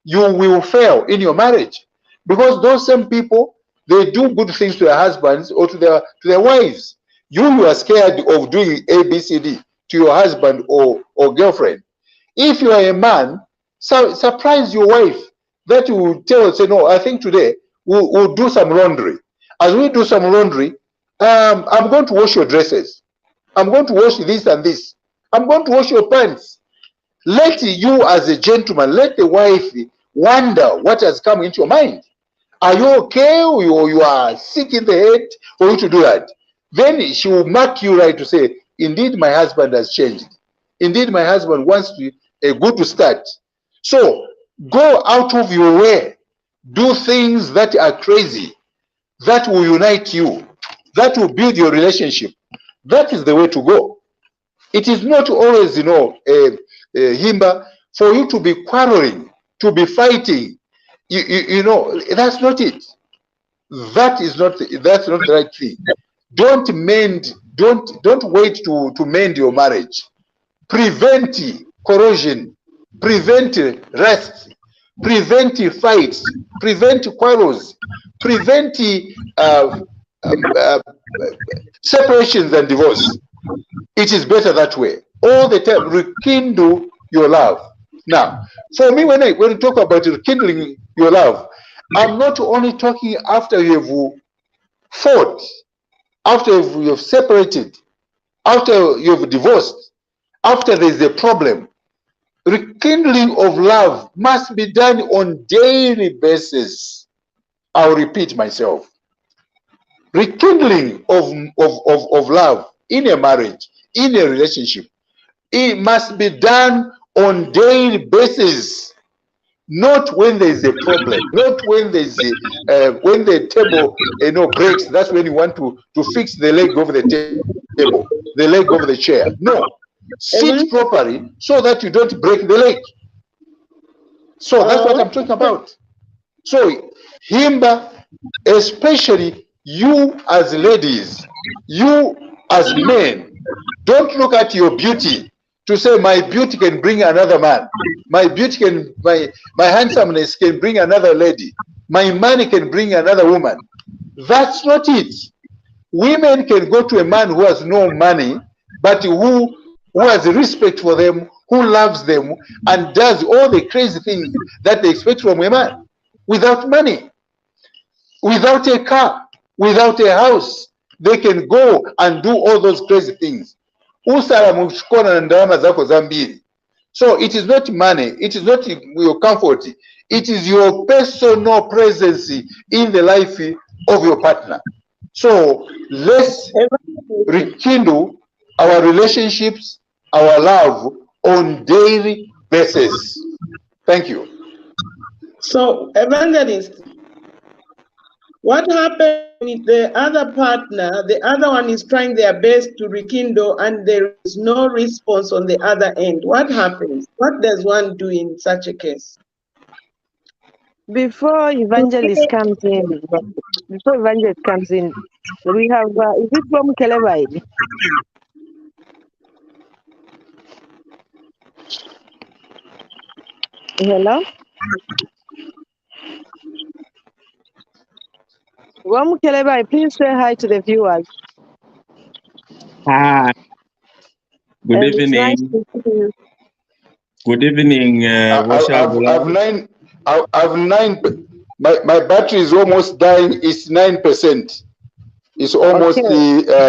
you will fail in your marriage, because those same people, they do good things to their husbands or to their wives. You are scared of doing ABCD to your husband or girlfriend. If you are a man, surprise your wife that you will tell, say, no, I think today we'll do some laundry. As we do some laundry, I'm going to wash your dresses. I'm going to wash this and this. I'm going to wash your pants. Let you as a gentleman, let the wife wonder what has come into your mind. Are you okay, or you are sick in the head for you to do that? Then she will mark you right to say, indeed, my husband has changed. Indeed, my husband wants to good to start. So go out of your way. Do things that are crazy, that will unite you, that will build your relationship. That is the way to go. It is not always, you know, Himba, for you to be quarreling, to be fighting. You know, that's not it. That's not the right thing. Don't wait to mend your marriage. Prevent corrosion, prevent rest, prevent fights, prevent quarrels, prevent separations and divorce. It is better that way. All the time, rekindle your love. Now, for me, when we talk about rekindling your love, I'm not only talking after you've fought, after you've separated, after you've divorced, after there's a problem. Rekindling of love must be done on daily basis. I'll repeat myself. Rekindling of love in a marriage, in a relationship, it must be done on daily basis, not when there is a problem, not when there is when the table breaks. That's when you want to fix the leg of the table, the leg of the chair. No, sit properly so that you don't break the leg. So that's what I'm talking about. So Himba, especially you as ladies, you as men, don't look at your beauty to say my beauty can bring another man, my beauty can, my handsomeness can bring another lady, my money can bring another woman. That's not it. Women can go to a man who has no money, but who has respect for them, who loves them, and does all the crazy things that they expect from a man. Without money, without a car, without a house, they can go and do all those crazy things. So it is not money, it is not your comfort, it is your personal presence in the life of your partner. So let's rekindle our relationships, our love on daily basis. Thank you. So, Evangelist, what happened with the other partner? The other one is trying their best to rekindle and there is no response on the other end. What happens? What does one do in such a case? Before Evangelist comes in, we have, is it from Kelevai? Hello? Kelevai, please say hi to the viewers. Hi. Good And evening. Nice to see you. Good evening, Shaabula. I've 9. My battery is almost dying. It's 9%. It's almost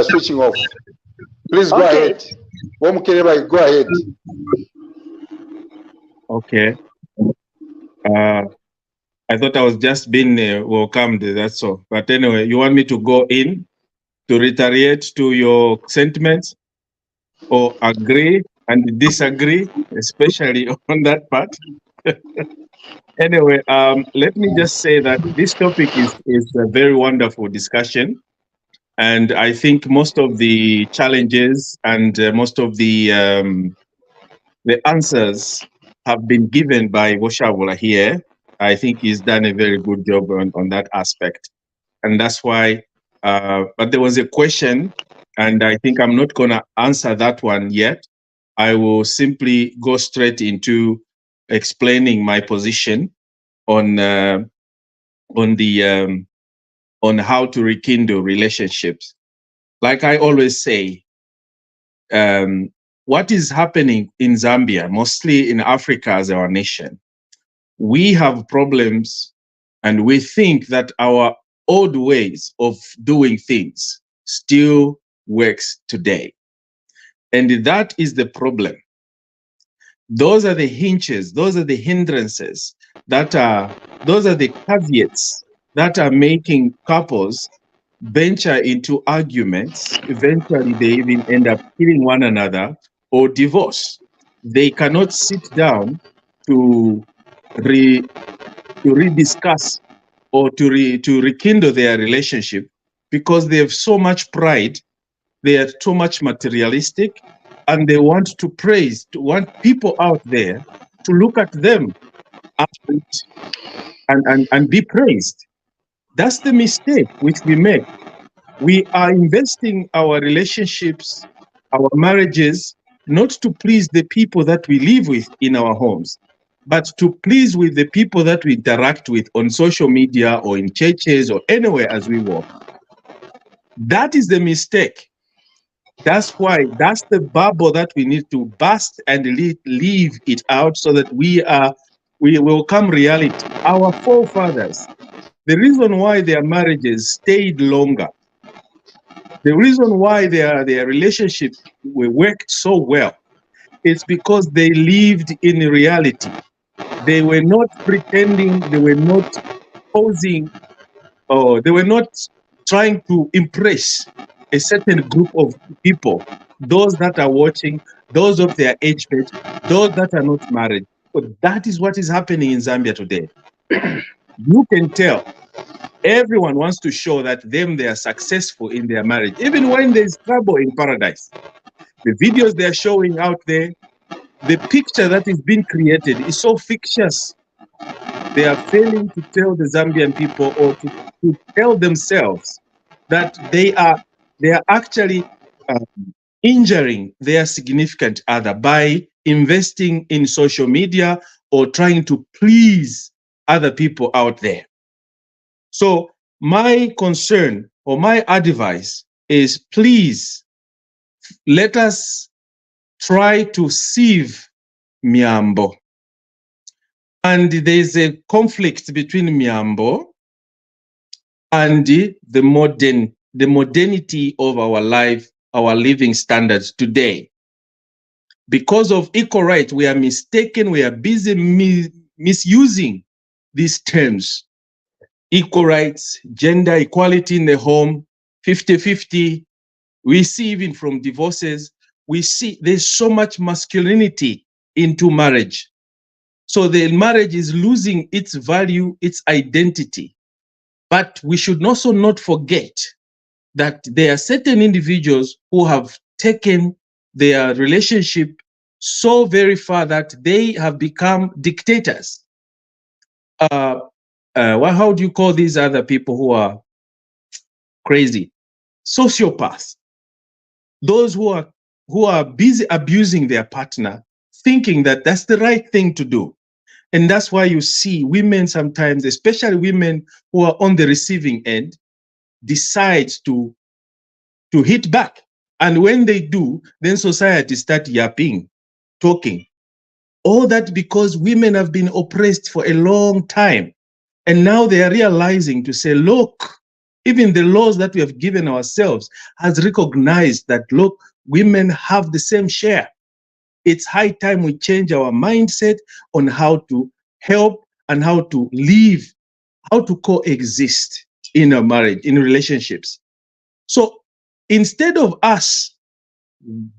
switching off. Please go ahead. Go ahead. Okay. I thought I was just being welcomed, that's all. But anyway, you want me to go in to reiterate to your sentiments or agree and disagree, especially on that part? Anyway, let me just say that this topic is a very wonderful discussion. And I think most of the challenges and most of the answers have been given by Shaabula here. I think he's done a very good job on that aspect. And that's why but there was a question, and I think I'm not going to answer that one yet. I will simply go straight into explaining my position on how to rekindle relationships. Like I always say, what is happening in Zambia, mostly in Africa as our nation, we have problems, and we think that our old ways of doing things still works today. And that is the problem. Those are the hinges, those are the hindrances, those are the caveats that are making couples venture into arguments. Eventually, they even end up killing one another or divorce. They cannot sit down to rediscuss or to rekindle their relationship because they have so much pride, they are too much materialistic, and they want to want people out there to look at them and be praised. That's the mistake which we make. We are investing our relationships, our marriages, not to please the people that we live with in our homes, but to please with the people that we interact with on social media or in churches or anywhere as we walk. That is the mistake. That's why, that's the bubble that we need to burst and leave it out so that we will come reality. Our forefathers, the reason why their marriages stayed longer, the reason why their relationships worked so well, it's because they lived in reality. They were not pretending, they were not posing, or they were not trying to impress a certain group of people, those that are watching, those of their age mate, those that are not married. But that is what is happening in Zambia today. You can tell everyone wants to show that they are successful in their marriage, even when there's trouble in paradise. The videos they're showing out there, the picture that is being created is so fictitious. They are failing to tell the Zambian people, or to tell themselves, that they are actually injuring their significant other by investing in social media or trying to please other people out there. So my concern or my advice is, please let us try to sieve Miambo. And there's a conflict between Miambo and the modernity of our life, our living standards today. Because of equal right, we are mistaken, we are busy misusing these terms. Equal rights, gender equality in the home, 50-50. We see even from divorces, we see there's so much masculinity into marriage. So the marriage is losing its value, its identity. But we should also not forget that there are certain individuals who have taken their relationship so very far that they have become dictators. How do you call these other people who are crazy? Sociopaths. Those who are busy abusing their partner, thinking that that's the right thing to do. And that's why you see women sometimes, especially women who are on the receiving end, decide to hit back. And when they do, then society starts yapping, talking. All that because women have been oppressed for a long time. And now they are realizing to say, look, even the laws that we have given ourselves has recognized that, look, women have the same share. It's high time we change our mindset on how to help and how to live, how to coexist in a marriage, in relationships. So instead of us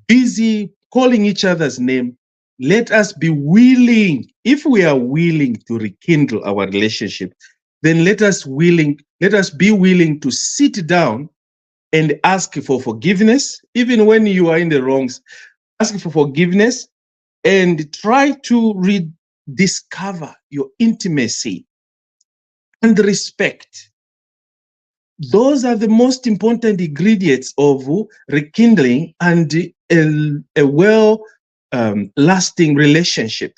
busy calling each other's name, let us be willing. If we are willing to rekindle our relationship, then let us be willing to sit down and ask for forgiveness, even when you are in the wrongs. Ask for forgiveness and try to rediscover your intimacy and respect. Those are the most important ingredients of rekindling and a well lasting relationship.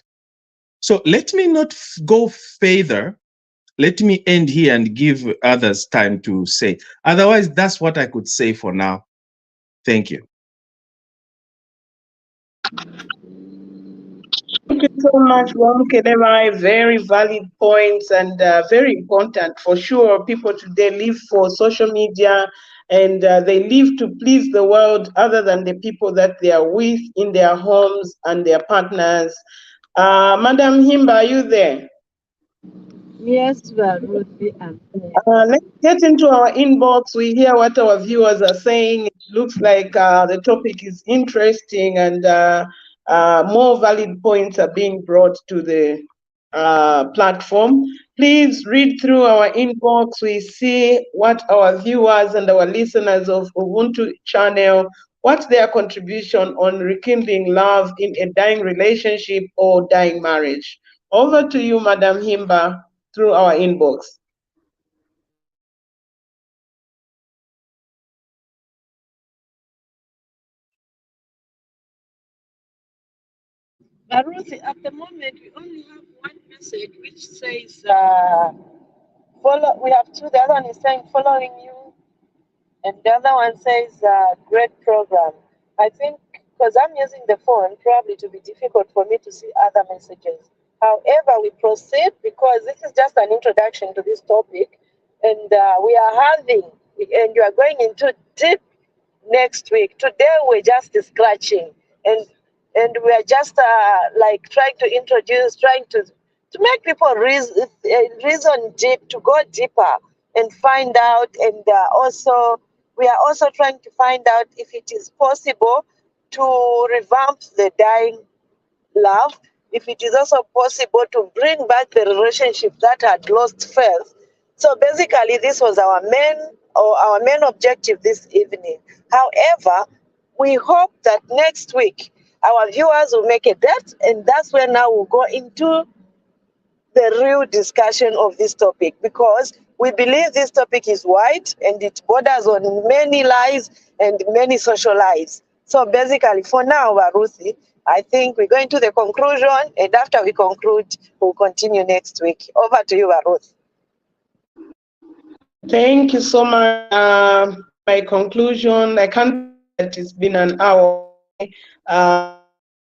So let me not go further. Let me end here and give others time to say. Otherwise, that's what I could say for now. Thank you. Thank you so much, Wamkelema. Very valid points and very important for sure. People today live for social media and they live to please the world other than the people that they are with in their homes and their partners. Madam Himba, are you there? Yes, Ruth, I'm here. Let's get into our inbox. We hear what our viewers are saying. It looks like the topic is interesting and more valid points are being brought to the platform. Please read through our inbox. We see what our viewers and our listeners of Ubuntu channel, what's their contribution on rekindling love in a dying relationship or dying marriage. Over to you, Madam Himba, through our inbox. Ruth, at the moment, we only have one message which says, follow. We have two. The other one is saying, following you. And the other one says, great program. I think because I'm using the phone, probably to be difficult for me to see other messages. However, we proceed because this is just an introduction to this topic. And we are having, and you are going into deep next week. Today, we're just scratching. And we are just like trying to introduce, trying to make people reason deep, to go deeper and find out. And also, we are also trying to find out if it is possible to revamp the dying love, if it is also possible to bring back the relationship that had lost faith. So basically, this was our main objective this evening. However, we hope that next week our viewers will make a date, and that's where now we'll go into the real discussion of this topic, because we believe this topic is wide and it borders on many lives and many social lives. So basically, for now, Ruthie, I think we're going to the conclusion, and after we conclude, we'll continue next week. Over to you, Ruth. Thank you so much. My conclusion, I can't that it's been an hour.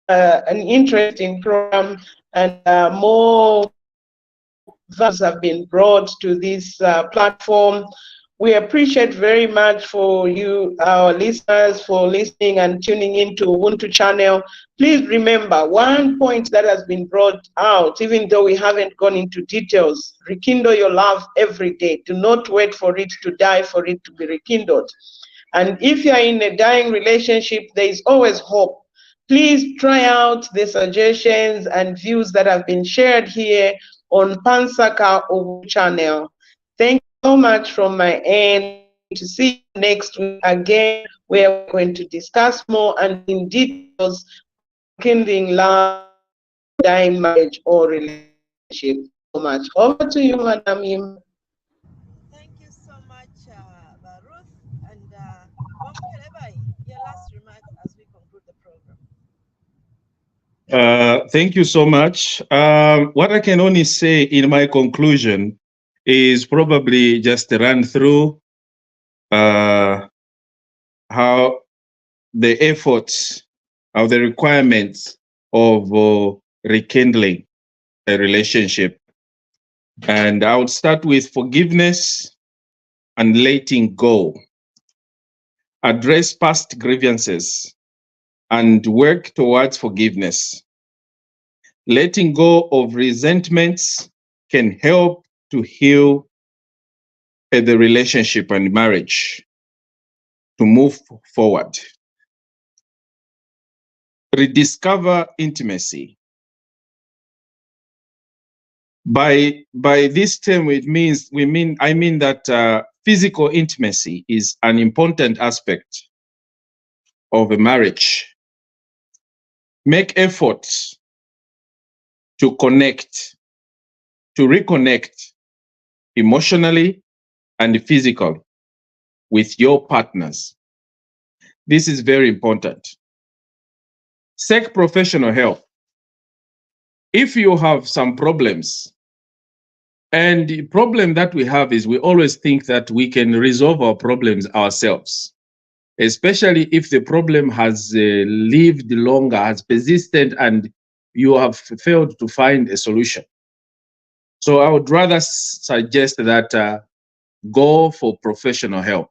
An interesting program, and more values have been brought to this platform. We appreciate very much for you, our listeners, for listening and tuning into Ubuntu channel. Please remember one point that has been brought out, even though we haven't gone into details: rekindle your love every day. Do not wait for it to die for it to be rekindled. And if you are in a dying relationship, there is always hope. Please try out the suggestions and views that have been shared here on NSAKA Ubuntu channel. Thank you so much from my end. To see you next week again, we are going to discuss more and in details rekindling love, dying marriage or relationship. So much. Over to you, Madam Im. Thank you so much, Ruth. And your last remarks as we conclude the program. Thank you so much. What I can only say in my conclusion is probably just to run through how the efforts of the requirements of rekindling a relationship. And I would start with forgiveness and letting go. Address past grievances and work towards forgiveness. Letting go of resentments can help to heal the relationship and marriage to move forward. Rediscover intimacy. By this term, I mean that physical intimacy is an important aspect of a marriage. Make efforts to reconnect emotionally and physically. with your partners. This is very important. Seek professional help. If you have some problems, and the problem that we have is we always think that we can resolve our problems ourselves, especially if the problem has lived longer, has persisted, and you have failed to find a solution. So I would rather suggest that go for professional help.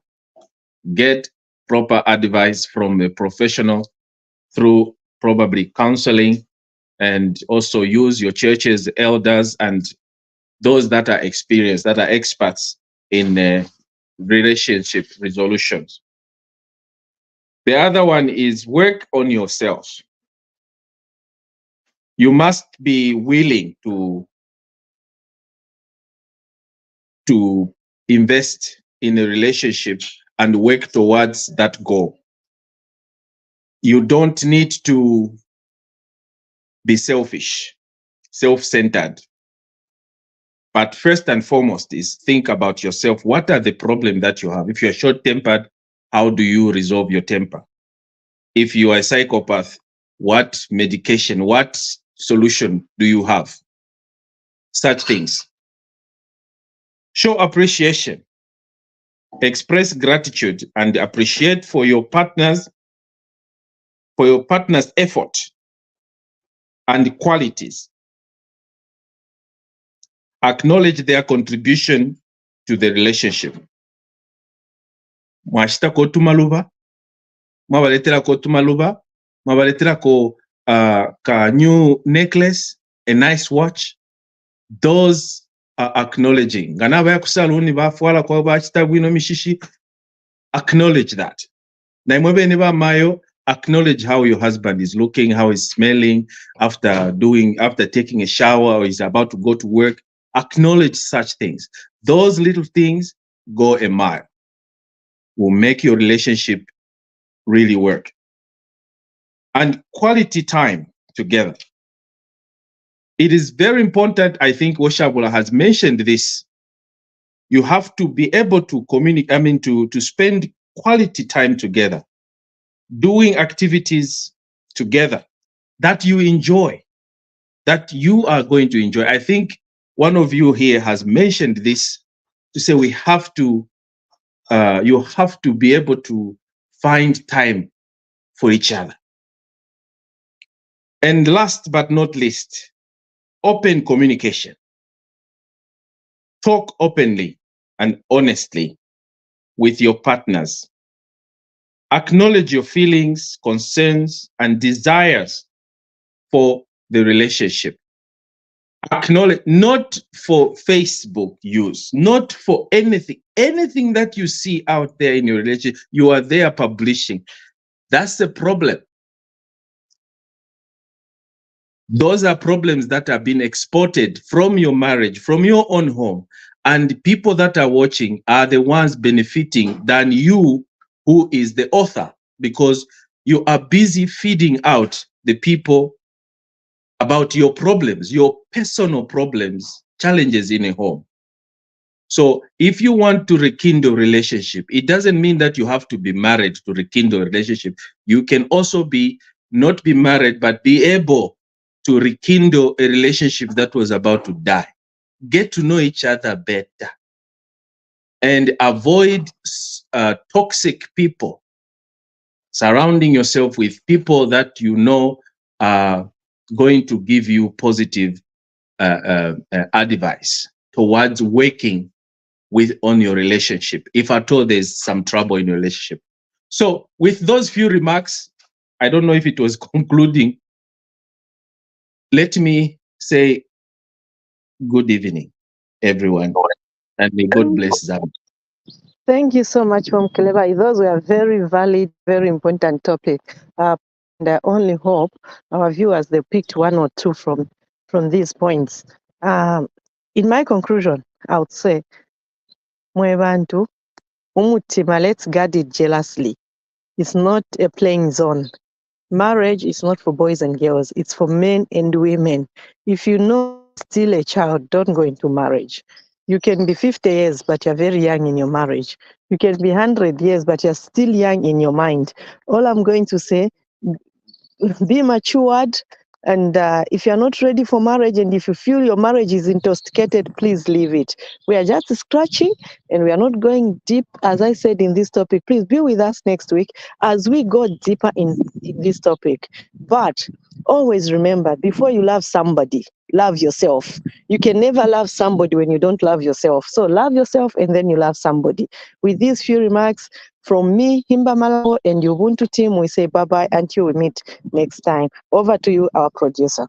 Get proper advice from a professional through probably counseling, and also use your church's elders and those that are experienced, that are experts in relationship resolutions. The other one is work on yourself. You must be willing to invest in a relationship and work towards that goal. You don't need to be selfish, self-centered. But first and foremost is think about yourself. What are the problems that you have? If you're short-tempered, how do you resolve your temper? If you are a psychopath, what medication, what solution do you have? Such things. Show appreciation. Express gratitude and appreciate for your partner's effort and qualities. Acknowledge their contribution to the relationship. Mwashita ko tumaluba, mwabaletera ko tumaluba, mwabaletera ko ka new necklace, a nice watch. Those are acknowledging. Ganaba ya kusaluni bafuala kwa bachita bwino mishishi. Acknowledge that. Na imwebe niba mayo, acknowledge how your husband is looking, how he's smelling after taking a shower or he's about to go to work. Acknowledge such things. Those little things go a mile. Will make your relationship really work. And quality time together. It is very important. I think Shaabula has mentioned this. You have to be able to communicate, to spend quality time together, doing activities together that you enjoy, that you are going to enjoy. I think one of you here has mentioned this, to say we have to, you have to be able to find time for each other. And last but not least, open communication. Talk openly and honestly with your partners. Acknowledge your feelings, concerns, and desires for the relationship. Acknowledge, not for Facebook use, not for anything that you see out there in your relationship, you are there publishing. That's the problem. Those are problems that have been exported from your marriage, from your own home. And people that are watching are the ones benefiting than you, who is the author, because you are busy feeding out the people about your problems, your personal problems, challenges in a home. So if you want to rekindle relationship, it doesn't mean that you have to be married to rekindle a relationship. You can also not be married, but be able to rekindle a relationship that was about to die. Get to know each other better and avoid toxic people. Surrounding yourself with people that you know are going to give you positive advice towards working on your relationship, if at all there's some trouble in your relationship. So with those few remarks, I don't know if it was concluding. Let me say good evening, everyone, and may God bless them. Thank you so much, Mom Keleba. Those were very valid, very important topic. And I only hope our viewers, they picked one or two from these points. In my conclusion, I would say, Mwebantu, umutima, let's guard it jealously. It's not a playing zone. Marriage is not for boys and girls. It's for men and women. If you know still a child, don't go into marriage. You can be 50 years, but you're very young in your marriage. You can be 100 years, but you're still young in your mind. All I'm going to say, be matured. And if you're not ready for marriage, and if you feel your marriage is intoxicated, please leave it. We are just scratching, and we are not going deep, as I said in this topic. Please be with us next week as we go deeper in this topic. But always remember, before you love somebody, love yourself. You can never love somebody when you don't love yourself. So love yourself, and then you love somebody. With these few remarks from me, Himba Malabo, and the Ubuntu team, we say bye-bye until we meet next time. Over to you, our producer.